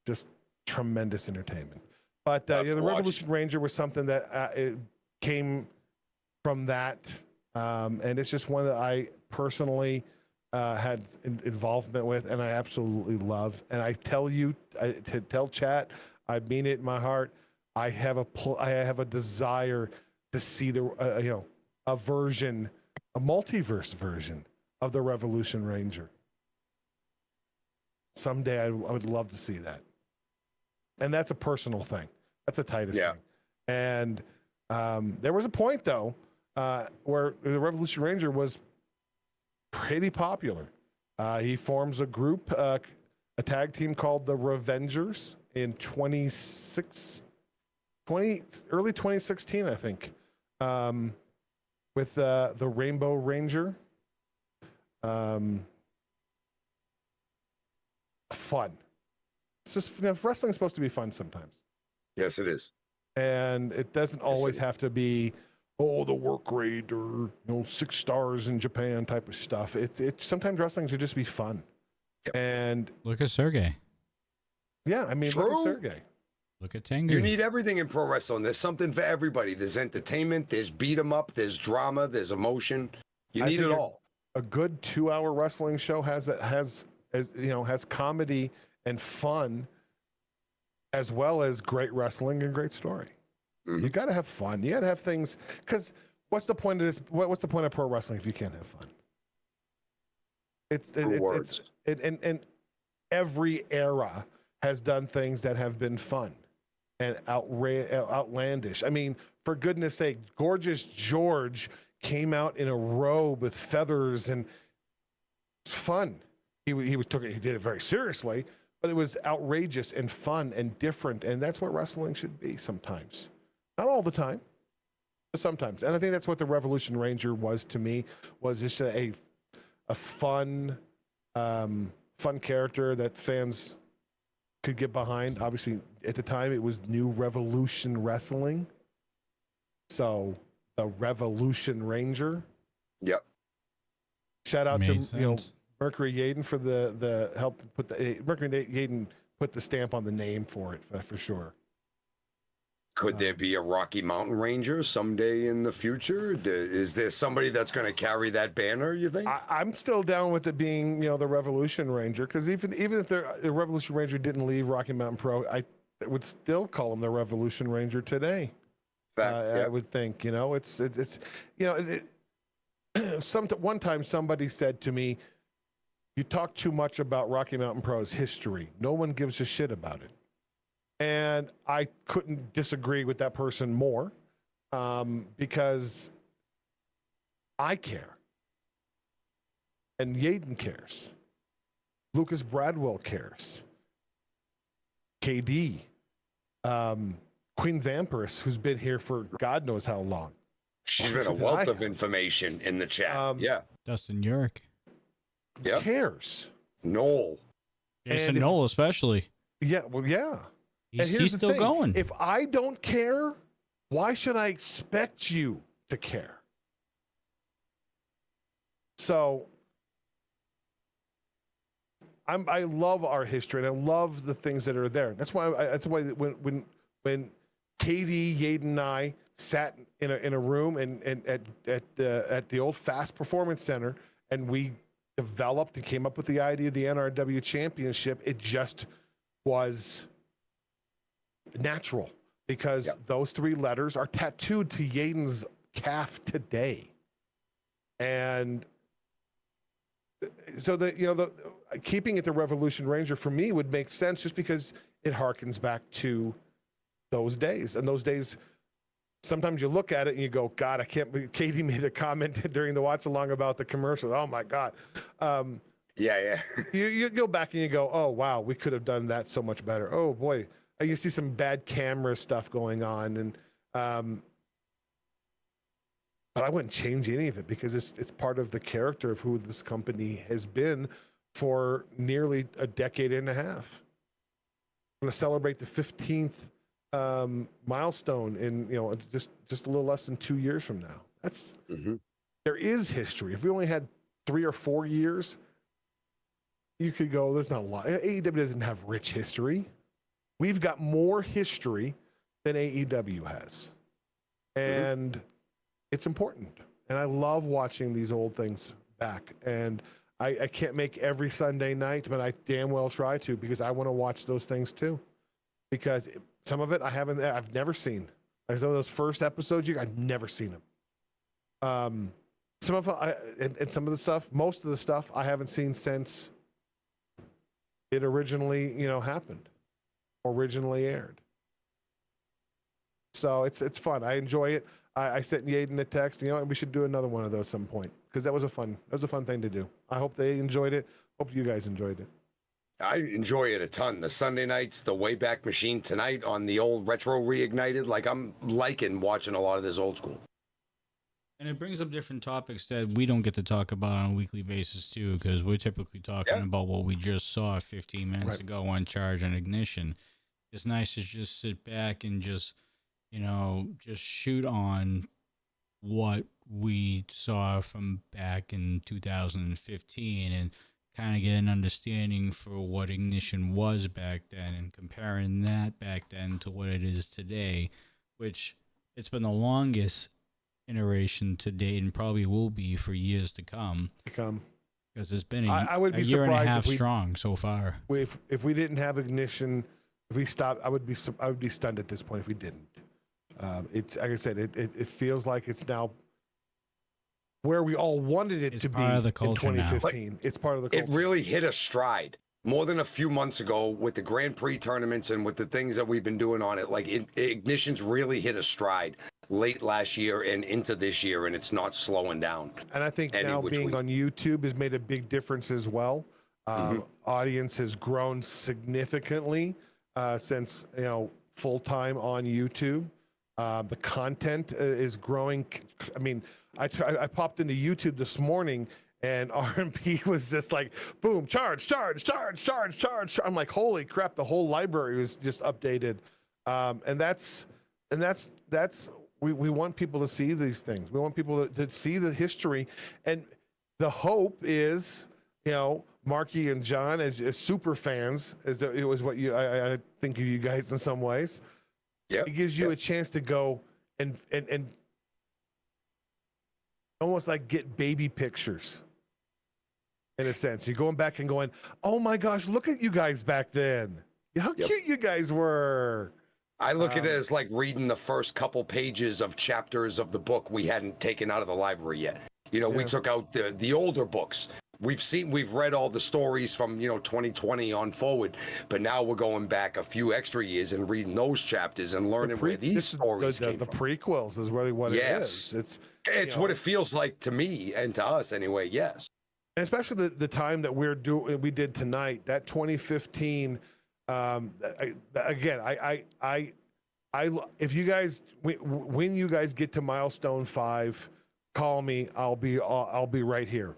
Just tremendous entertainment. But I'll have yeah, to the watch it. Revolution Ranger was something that it came from that, and it's just one that I personally had involvement with, and I absolutely love. And I tell you, to tell chat, I mean it in my heart. I have a desire to see the a version, a multiverse version of the Revolution Ranger. Someday I would love to see that. And that's a personal thing. That's a Titus thing. And there was a point, though, where the Revolution Ranger was pretty popular. He forms a group, a tag team called the Revengers in early 2016, I think, with the Rainbow Ranger. Fun. It's just, wrestling's supposed to be fun sometimes. Yes, it is. And it doesn't always have to be, the work rate or 6 stars in Japan type of stuff. It's sometimes wrestling should just be fun. Yep. And Look at Sergey. Yeah, I mean, look at Sergey. Look at Tengu. You need everything in pro wrestling. There's something for everybody. There's entertainment, there's beat 'em up, there's drama, there's emotion. You need it all. A good 2-hour wrestling show has comedy and fun, as well as great wrestling and great story. You got to have fun. You got to have things, because what's the point of this? What's the point of pro wrestling if you can't have fun? It's every era has done things that have been fun and outlandish. I mean, for goodness sake, Gorgeous George came out in a robe with feathers, and it's fun. He did it very seriously, but it was outrageous and fun and different, and that's what wrestling should be sometimes. Not all the time, but sometimes. And I think that's what the Revolution Ranger was to me, was just a fun character that fans could get behind. Obviously, at the time, it was New Revolution Wrestling. So, the Revolution Ranger. Yep. Shout out to Mercury Yaden for the help put Mercury Yaden put the stamp on the name for it for sure. Could there be a Rocky Mountain Ranger someday in the future? Is there somebody that's going to carry that banner, you think? I'm still down with it being, the Revolution Ranger, because even if the Revolution Ranger didn't leave Rocky Mountain Pro, I would still call him the Revolution Ranger today. I would think, one time somebody said to me, "You talk too much about Rocky Mountain Pro's history. No one gives a shit about it." And I couldn't disagree with that person more, because I care. And Yaden cares. Lucas Bradwell cares. KD. Queen Vampiress, who's been here for God knows how long. She's been a wealth of information in the chat. Dustin York. Who cares? Noel. Jason Noel, especially. Yeah, well, yeah. He's still going. If I don't care, why should I expect you to care? So I love our history, and I love the things that are there. That's why when Katie, Yaden, and I sat in a room and at the old Fast Performance Center, and we developed and came up with the idea of the NRW Championship, it just was natural, because those 3 letters are tattooed to Yaden's calf today. And so the keeping it the Revolution Ranger for me would make sense, just because it harkens back to those days. And those days, sometimes you look at it and you go, God, I can't believe Katie made a comment during the watch along about the commercials. Oh my God. You go back and you go, oh wow, we could have done that so much better. Oh boy. You see some bad camera stuff going on, and but I wouldn't change any of it, because it's part of the character of who this company has been for nearly a decade and a half. I'm going to celebrate the 15th milestone in just a little less than 2 years from now. That's there is history. If we only had 3 or 4 years, you could go, there's not a lot. AEW doesn't have rich history. We've got more history than AEW has. And it's important. And I love watching these old things back. And I can't make every Sunday night, but I damn well try to, because I want to watch those things too. Because some of it I've never seen. Like some of those first episodes, I've never seen them. Some of and some of the stuff, most of the stuff I haven't seen since it originally, happened, originally aired. So it's fun. I enjoy it. I sent Yaden a text. We should do another one of those some point, because that was a fun thing to do. I hope they enjoyed it. Hope you guys enjoyed it. I enjoy it a ton. The Sunday nights, the Wayback Machine tonight on the old Retro Reignited. Like, I'm liking watching a lot of this old school. And it brings up different topics that we don't get to talk about on a weekly basis too, because we're typically talking about what we just saw 15 minutes ago on Charge and Ignition. It's nice to just sit back and just shoot on what we saw from back in 2015 and kind of get an understanding for what Ignition was back then, and comparing that back then to what it is today, which it's been the longest iteration to date and probably will be for years to come. Because it's been I would be a year and a half if strong so far. If we didn't have Ignition, if we stopped, I would be stunned at this point if we didn't. It's like I said, it feels like it's now where we all wanted it to be in 2015. It's part of the culture. It really hit a stride more than a few months ago with the Grand Prix tournaments and with the things that we've been doing on it. Like, Ignition's really hit a stride late last year and into this year, and it's not slowing down. And I think now being on YouTube has made a big difference as well. Audience has grown significantly since full-time on YouTube. The content is growing. I mean, I popped into YouTube this morning, and RMP was just like, boom, charge. I'm like, holy crap, the whole library was just updated. And that's we want people to see these things. We want people to see the history. And the hope is, Marky and John, as super fans, it was what I think of you guys in some ways. Yeah, it gives you a chance to go and almost like get baby pictures, in a sense. You're going back and going, oh my gosh, look at you guys back then. How cute you guys were. I look at it as like reading the first couple pages of chapters of the book we hadn't taken out of the library yet. We took out the older books. We've read all the stories from 2020 on forward, but now we're going back a few extra years and reading those chapters and learning where these stories came from. The prequels is really what it is. It's what it feels like to me and to us anyway. Yes, and especially the time that we did tonight, that 2015. If you guys, when you guys get to milestone 5, call me. I'll be right here.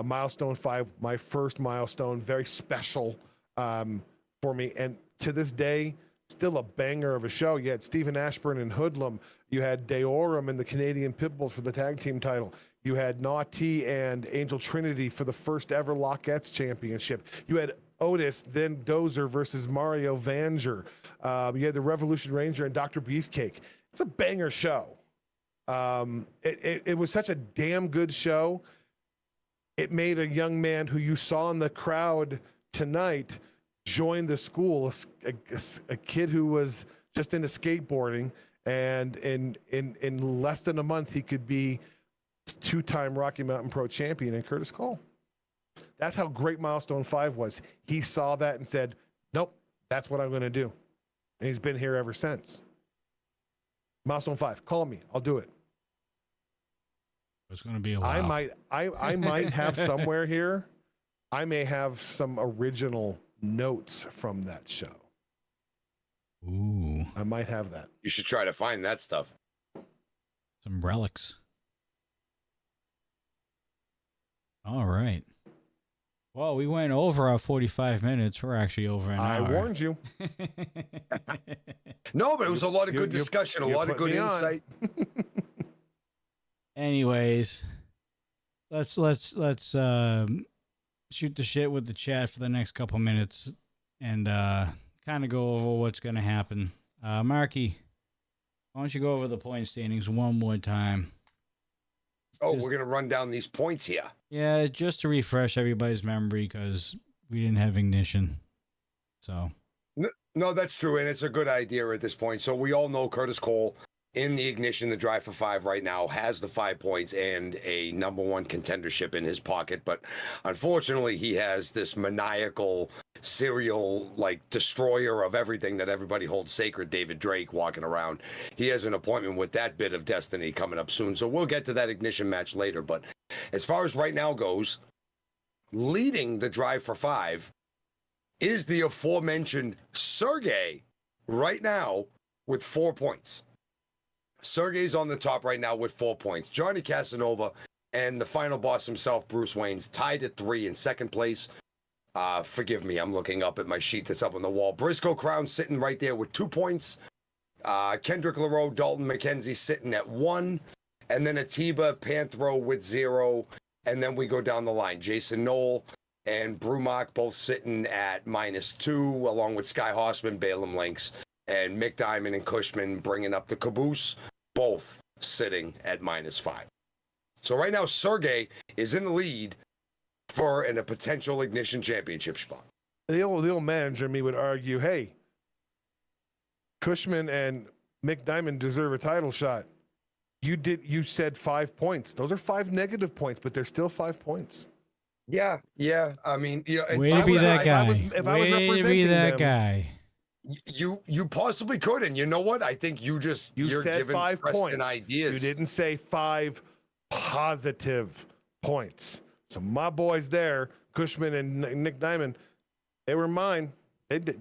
Milestone 5, my first milestone, very special for me. And to this day, still a banger of a show. You had Stephen Ashburn and Hoodlum. You had Deorum and the Canadian Pitbulls for the tag team title. You had Naughty and Angel Trinity for the first ever Lockettes championship. You had Otis, then Dozer versus Mario Vanger. You had the Revolution Ranger and Dr. Beefcake. It's a banger show. It was such a damn good show. It made a young man who you saw in the crowd tonight join the school, a kid who was just into skateboarding, and in less than a month he could be 2-time Rocky Mountain Pro champion in Curtis Cole. That's how great Milestone 5 was. He saw that and said, nope, that's what I'm going to do. And he's been here ever since. Milestone 5, call me. I'll do it. It's going to be a while. I might have somewhere here, I may have some original notes from that show. Ooh. I might have that. You should try to find that stuff. Some relics. All right. Well, we went over our 45 minutes. We're actually over an hour. I warned you. No, but it was a lot of good discussion, a lot of good insight. Anyways, let's shoot the shit with the chat for the next couple minutes and kind of go over what's going to happen. Marky, Why don't you go over the point standings one more time? Oh, we're going to run down these points here. Yeah, just to refresh everybody's memory because we didn't have Ignition. So. No, that's true, and it's a good idea at this point. So we all know Curtis Cole in the Ignition, the Drive for 5 right now, has the 5 points and a #1 contendership in his pocket. But unfortunately, he has this maniacal, serial, destroyer of everything that everybody holds sacred, David Drake, walking around. He has an appointment with that bit of destiny coming up soon. So we'll get to that Ignition match later. But as far as right now goes, leading the Drive for 5 is the aforementioned Sergey right now with 4 points. Sergey's on the top right now with 4 points. Johnny Casanova and the final boss himself, Bruce Wayne's, tied at 3 in second place. Forgive me, I'm looking up at my sheet that's up on the wall. Briscoe Crown sitting right there with 2 points. Kendrick LaRoe, Dalton McKenzie sitting at 1. And then Atiba, Panthro with 0. And then we go down the line. Jason Knoll and Brumac both sitting at -2, along with Sky Horseman, Balaam Lynx, and Mick Diamond and Cushman bringing up the caboose, both sitting at -5. So right now, Sergey is in the lead for a potential Ignition championship spot. The old manager in me would argue, hey, Cushman and Mick Diamond deserve a title shot. You said 5 points. Those are 5 negative points, but they're still 5 points. Yeah. I mean, Way to be that guy. If I was representing them, guy. You possibly could, and you know what? I think you're said giving 5 Preston points. ideas. You didn't say 5 positive points. So my boys there, Cushman and Nick Diamond, they were mine.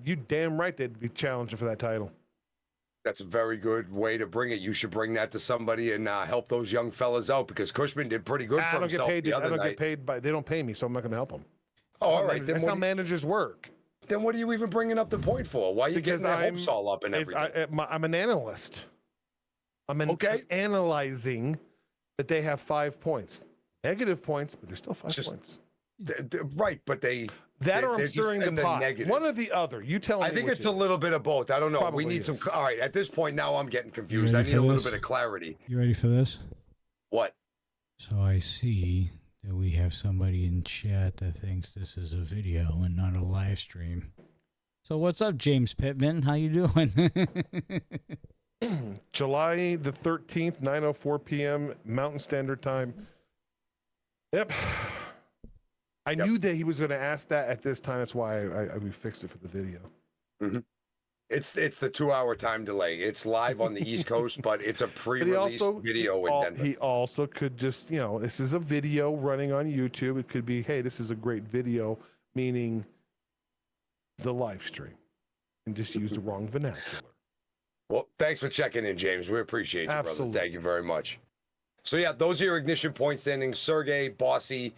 You damn right they'd be challenging for that title. That's a very good way to bring it. You should bring that to somebody and help those young fellas out, because Cushman did pretty good for himself the other night. Get paid by. They don't pay me, so I'm not going to help them. Oh, all right. That's how managers work. Then what are you even bringing up the point for? Why are you getting their hopes all up and everything? I'm an analyst. I'm analyzing that they have 5 points. Negative points, but they're still 5 points. Right, but I'm stirring the pot. Negative. One or the other. You tell me. I think it's a little bit of both. I don't know. Probably we need is. some. All right, at this point now, I'm getting confused. I need a little bit of clarity. You ready for this? What? So I see that we have somebody in chat that thinks this is a video and not a live stream. So what's up, James Pittman? How you doing? July the 13th, 9:04 p.m. Mountain Standard Time. Yep. I knew that he was going to ask that at this time. That's why we fixed it for the video. Mm-hmm. It's the 2-hour time delay. It's live on the East Coast, but it's a pre-release video in Denver. He also could just, this is a video running on YouTube. It could be, hey, this is a great video, meaning the live stream, and just use the wrong vernacular. Well, thanks for checking in, James. We appreciate you, Absolutely. brother. Thank you very much. So yeah, those are your Ignition point standings. Sergey, Bossy,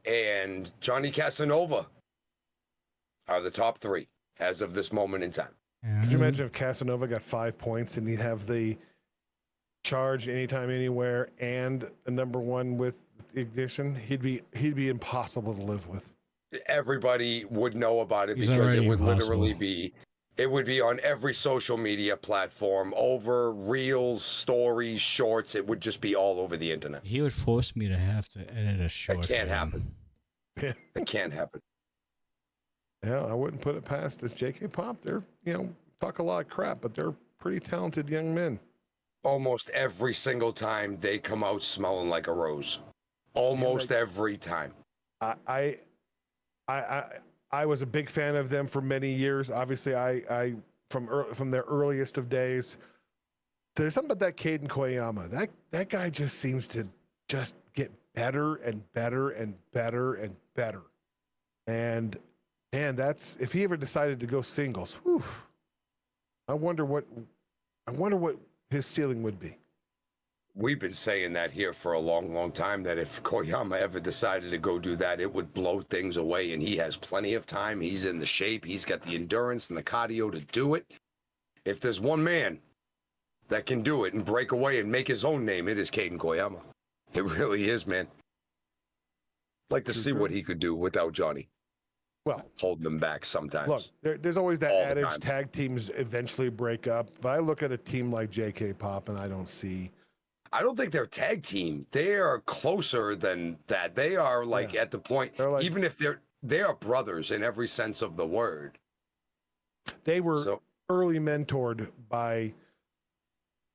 and Johnny Casanova are the top 3 as of this moment in time. Could you imagine if Casanova got 5 points and he'd have the charge anytime, anywhere, and a #1 with Ignition? He'd be impossible to live with. Everybody would know about it because it would literally be on every social media platform, over reels, stories, shorts. It would just be all over the internet. He would force me to have to edit a short. That can't happen. Yeah. That can't happen. Yeah, I wouldn't put it past this JK Pop. They're, talk a lot of crap, but they're pretty talented young men. Almost every single time they come out smelling like a rose. Almost every time. I was a big fan of them for many years. Obviously, I from their earliest of days. There's something about that Caden Koyama. That guy just seems to just get better and better and better and better. And that's, if he ever decided to go singles, I wonder what his ceiling would be. We've been saying that here for a long, long time, that if Koyama ever decided to go do that, it would blow things away, and he has plenty of time. He's in the shape. He's got the endurance and the cardio to do it. If there's one man that can do it and break away and make his own name, it is Caden Koyama. It really is, man. I'd like to see what he could do without Johnny. Well, holding them back sometimes. look, there's always that All the adage: time. tag teams eventually break up. But I look at a team like JK Pop, and I don't see. I don't think they're tag team. They are closer than that. They are like at the point, They're like- even if they are brothers in every sense of the word. They were So early mentored by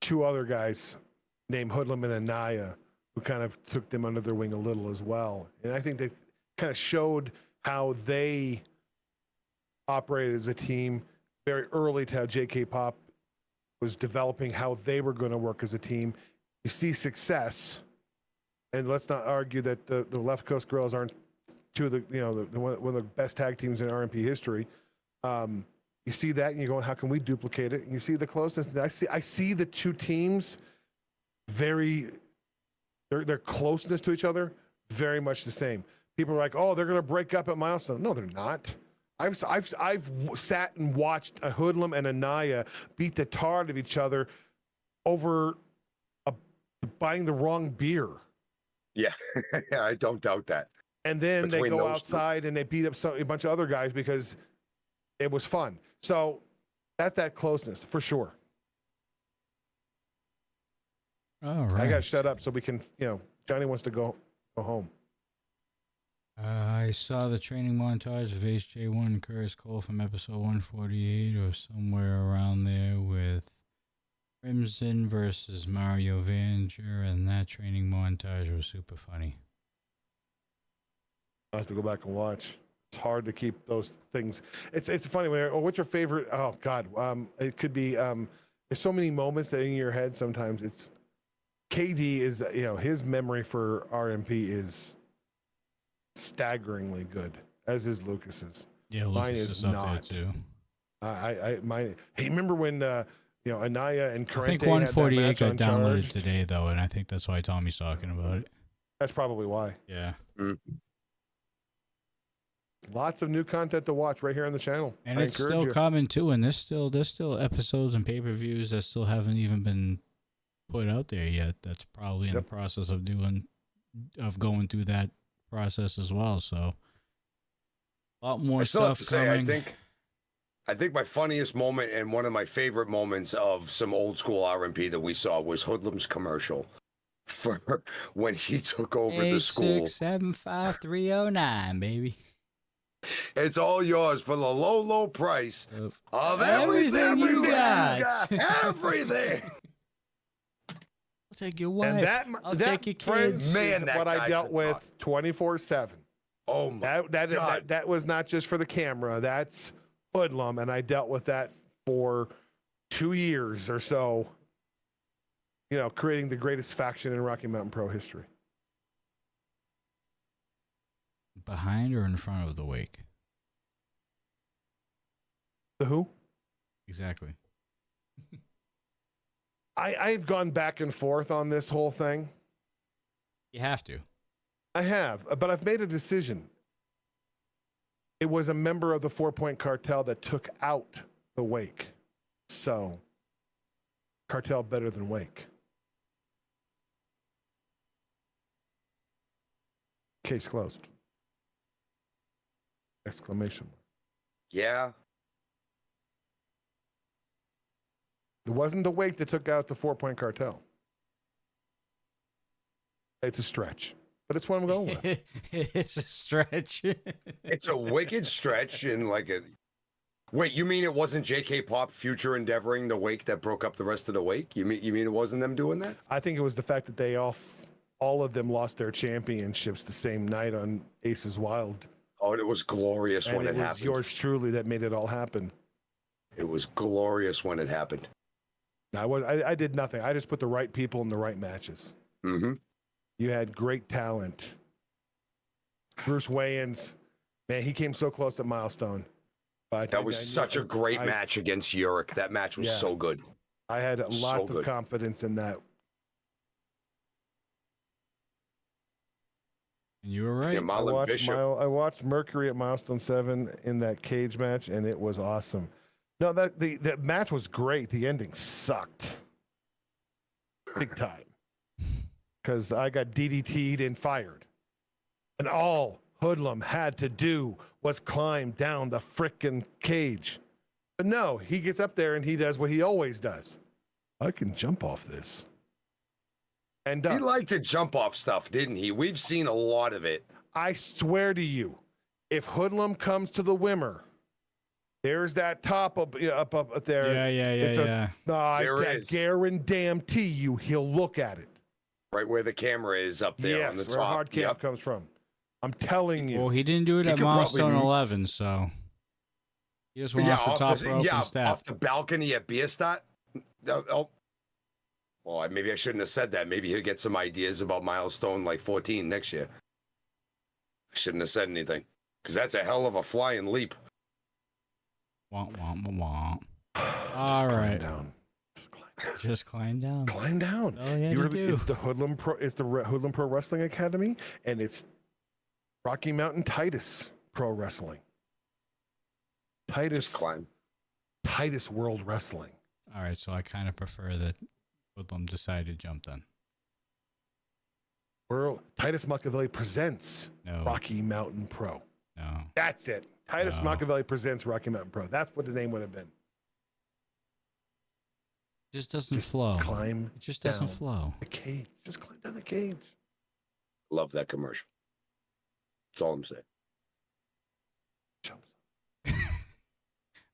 two other guys named Hoodlum and Anaya, who kind of took them under their wing a little as well. And I think they kind of showed how they operated as a team very early to how JK Pop was developing how they were going to work as a team. You see success, and let's not argue that the Left Coast Girls aren't two of the one of the best tag teams in RMP history. You see that, and you go, how can we duplicate it? And you see the closeness. I see the two teams their closeness to each other very much the same. People are like, oh, they're going to break up at Milestone. No, they're not. I've sat and watched a Hoodlum and Anaya beat the tar out of each other over buying the wrong beer. yeah, I don't doubt that. And then they Between go those outside and they beat up a bunch of other guys because it was fun. So that's that closeness for sure. All right. I got to shut up so we can, Johnny wants to go home. I saw the training montage of HJ1 and Curtis Cole from episode 148 or somewhere around there with Crimson versus Mario Vanger, and that training montage was super funny. I have to go back and watch. It's hard to keep those things. It's funny when what's your favorite? Oh God, it could be. There's so many moments that in your head. Sometimes it's KD is his memory for RMP is staggeringly good, as is Lucas's. Yeah, Lucas Mine is up not. there too. Mine. Hey, remember when Anaya and Carente I think had that 148 match got on downloaded Charged? today though, and I think that's why Tommy's talking about it. That's probably why. Yeah. Lots of new content to watch right here on the channel. And I it's encourage still you. coming too, and there's still episodes and pay-per-views that still haven't even been put out there yet. That's probably in the process of going through that process as well. So a lot more I still have stuff to coming. say, I think my funniest moment and one of my favorite moments of some old school RMP that we saw was Hoodlum's commercial for when he took over the school. 8675309, baby. It's all yours for the low price of everything you got. Everything. I'll take your wife. And I'll that take your friends, kids. Man, is that what I guy dealt could with 24/7. Oh my God. That was not just for the camera. That's Hoodlum, and I dealt with that for 2 years or so. Creating the greatest faction in Rocky Mountain Pro history. Behind or in front of the wake? The who? Exactly. I've gone back and forth on this whole thing. You have to. I have, but I've made a decision. It was a member of the 4-Point Cartel that took out the Wake. So, Cartel better than Wake. Case closed. Exclamation mark. Yeah. It wasn't the Wake that took out the 4-Point Cartel. It's a stretch, but it's what I'm going with. It's a stretch. It's a wicked stretch and like a. Wait, you mean it wasn't JK Pop Future Endeavoring the Wake that broke up the rest of the Wake? You mean it wasn't them doing that? I think it was the fact that they all of them lost their championships the same night on Aces Wild. Oh, it was glorious And when it it was happened. yours truly that made it all happen. It was glorious when it happened. I did nothing. I just put the right people in the right matches. Mm-hmm. You had great talent. Bruce Wayans, man, he came so close at Milestone. But That was such a great match against Uric. That match was so good. I had lots of good. confidence in that. And you were right. Yeah, Marlon Bishop. I watched Mercury at Milestone 7 in that cage match, and it was awesome. No, the match was great. The ending sucked. Big time. Because I got DDT'd and fired. And all Hoodlum had to do was climb down the frickin' cage. But no, he gets up there and he does what he always does. I can jump off this. And He liked to jump off stuff, didn't he? We've seen a lot of it. I swear to you, if Hoodlum comes to the Wimmer, there's that top up there. Yeah. I guarantee you he'll look at it. Right where the camera is up there on the top. Where hard cam comes from. I'm telling you. Well, he didn't do it at milestone 11, so he just went off the top rope and step. Off the balcony at Bierstadt. Oh. Well, maybe I shouldn't have said that. Maybe he'll get some ideas about milestone like 14 next year. I shouldn't have said anything because that's a hell of a flying leap. Womp, womp, womp. All right. Just climb down. Climb down. Oh yeah, you do. It's the Hoodlum Pro Wrestling Academy, and it's Rocky Mountain Titus Pro Wrestling. Just climb. Titus World Wrestling. All right, so I kind of prefer that Hoodlum decided to jump then. Titus Machiavelli presents Rocky Mountain Pro. No. That's it. Titus Machiavelli presents Rocky Mountain Pro. That's what the name would have been. It just doesn't flow. Climb. It just doesn't flow. The cage. Just climb down the cage. Love that commercial. That's all I'm saying.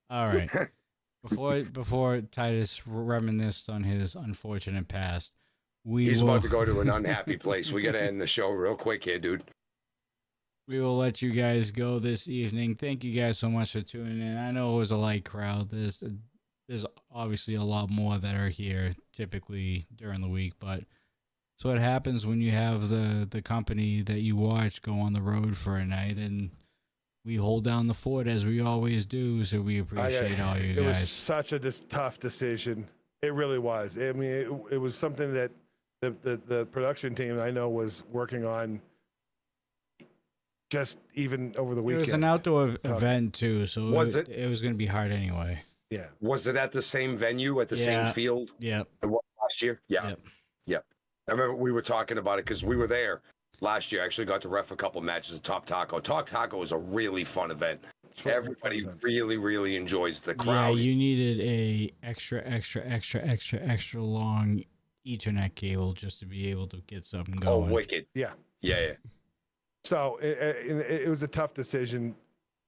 All right. Before Titus reminisced on his unfortunate past, he's about to go to an unhappy place. We got to end the show real quick here, dude. We will let you guys go this evening. Thank you guys so much for tuning in. I know it was a light crowd. There's obviously a lot more that are here typically during the week, but so what happens when you have the company that you watch go on the road for a night, and we hold down the fort as we always do. So we appreciate all you guys. It was such a tough decision. It really was. I mean, it was something that the production team I know was working on just even over the weekend. It was an outdoor event too, so it was going to be hard anyway. Yeah. Was it at the same venue, at the same field? Yeah. Last year? Yeah. Yep. I remember we were talking about it because we were there last year. I actually got to ref a couple matches at Top Taco. Top Taco was a really fun event. Everybody really, really enjoys the crowd. Yeah, you needed a extra long Ethernet cable just to be able to get something going. Oh, wicked. Yeah. So it was a tough decision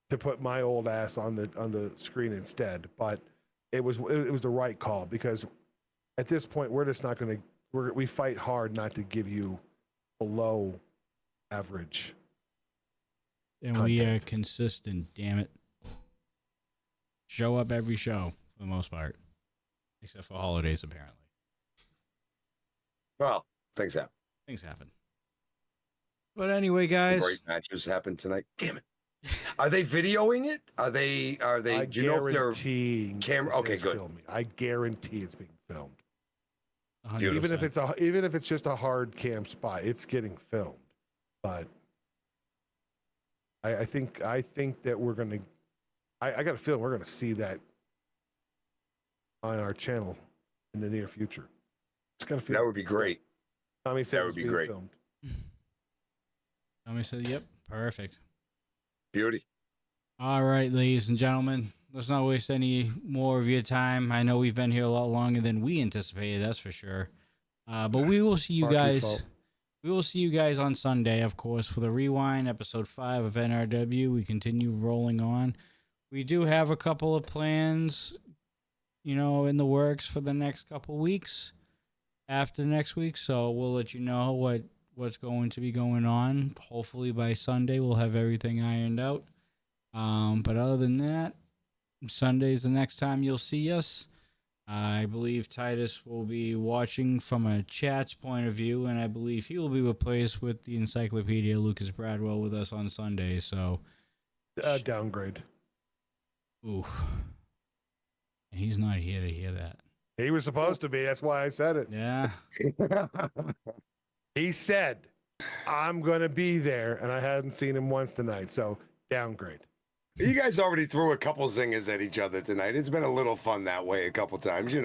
to put my old ass on the screen instead, but it was the right call because at this point we're just not going to we fight hard not to give you below average. And content. We are consistent, damn it. Show up every show for the most part, except for holidays apparently. Well, things happen. But anyway, guys, great matches happen tonight. Damn it. Are they videoing it? Are they? Do you know if they're camera? Okay, good. Filming. I guarantee it's being filmed. 100%. Even if it's just a hard cam spot, it's getting filmed. But I think that we're gonna. I got a feeling we're gonna see that on our channel in the near future. It's gonna feel that would be great. Tommy says that would be great. Filmed. Tommy said, "Yep, perfect." Beauty. All right, ladies and gentlemen, let's not waste any more of your time. I know we've been here a lot longer than we anticipated, that's for sure. But we will see you guys. We will see you guys on Sunday, of course, for the Rewind, episode 5 of NRW. We continue rolling on. We do have a couple of plans, in the works for the next couple weeks after next week. So we'll let you know what's going to be going on. Hopefully by Sunday we'll have everything ironed out. But other than that, Sunday's the next time you'll see us. I believe Titus will be watching from a chat's point of view, and I believe he will be replaced with the Encyclopedia Lucas Bradwell with us on Sunday. So downgrade. Ooh. And he's not here to hear that. He was supposed to be. That's why I said it. Yeah. He said, I'm going to be there, and I hadn't seen him once tonight, so downgrade. You guys already threw a couple zingers at each other tonight. It's been a little fun that way a couple times,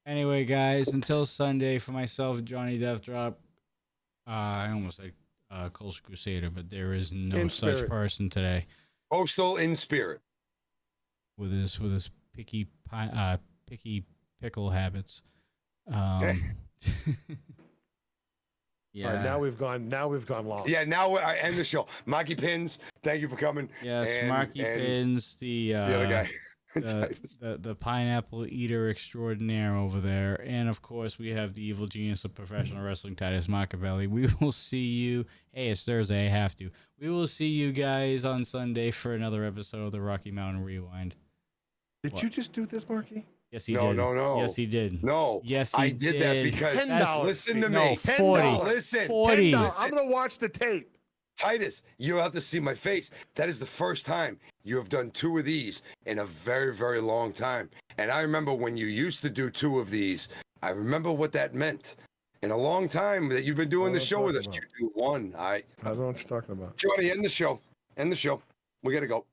Anyway, guys, until Sunday, for myself, Johnny Deathdrop, I almost said Coast Crusader, but there is no In such spirit. person today Postal in spirit. with his picky pickle habits. Okay. Yeah. All right, now we've gone long. Yeah, now I end the show. Marky Pins, thank you for coming. Yes, and, Marky and Pins, the other guy. the pineapple eater extraordinaire over there, and of course we have the evil genius of professional wrestling, Titus Machiavelli. We will see you. Hey, it's Thursday. I have to. We will see you guys on Sunday for another episode of the Rocky Mountain Rewind. Did you just do this, Marky? Yes, he No, did. no, no. Yes, he did. No. Yes, he I did that did. because $10. listen to No, me. 40. No, listen. 40. $10. Listen. I'm gonna watch the tape. Titus, you have to see my face. That is the first time you have done 2 of these in a very, very long time. And I remember when you used to do 2 of these, I remember what that meant. In a long time that you've been doing the show with us, you do 1. I don't know what you're talking about. Johnny, end the show. End the show. We got to go.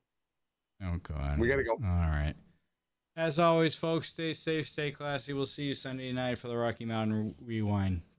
Oh, God. We got to go. All right. As always, folks, stay safe, stay classy. We'll see you Sunday night for the Rocky Mountain Rewind.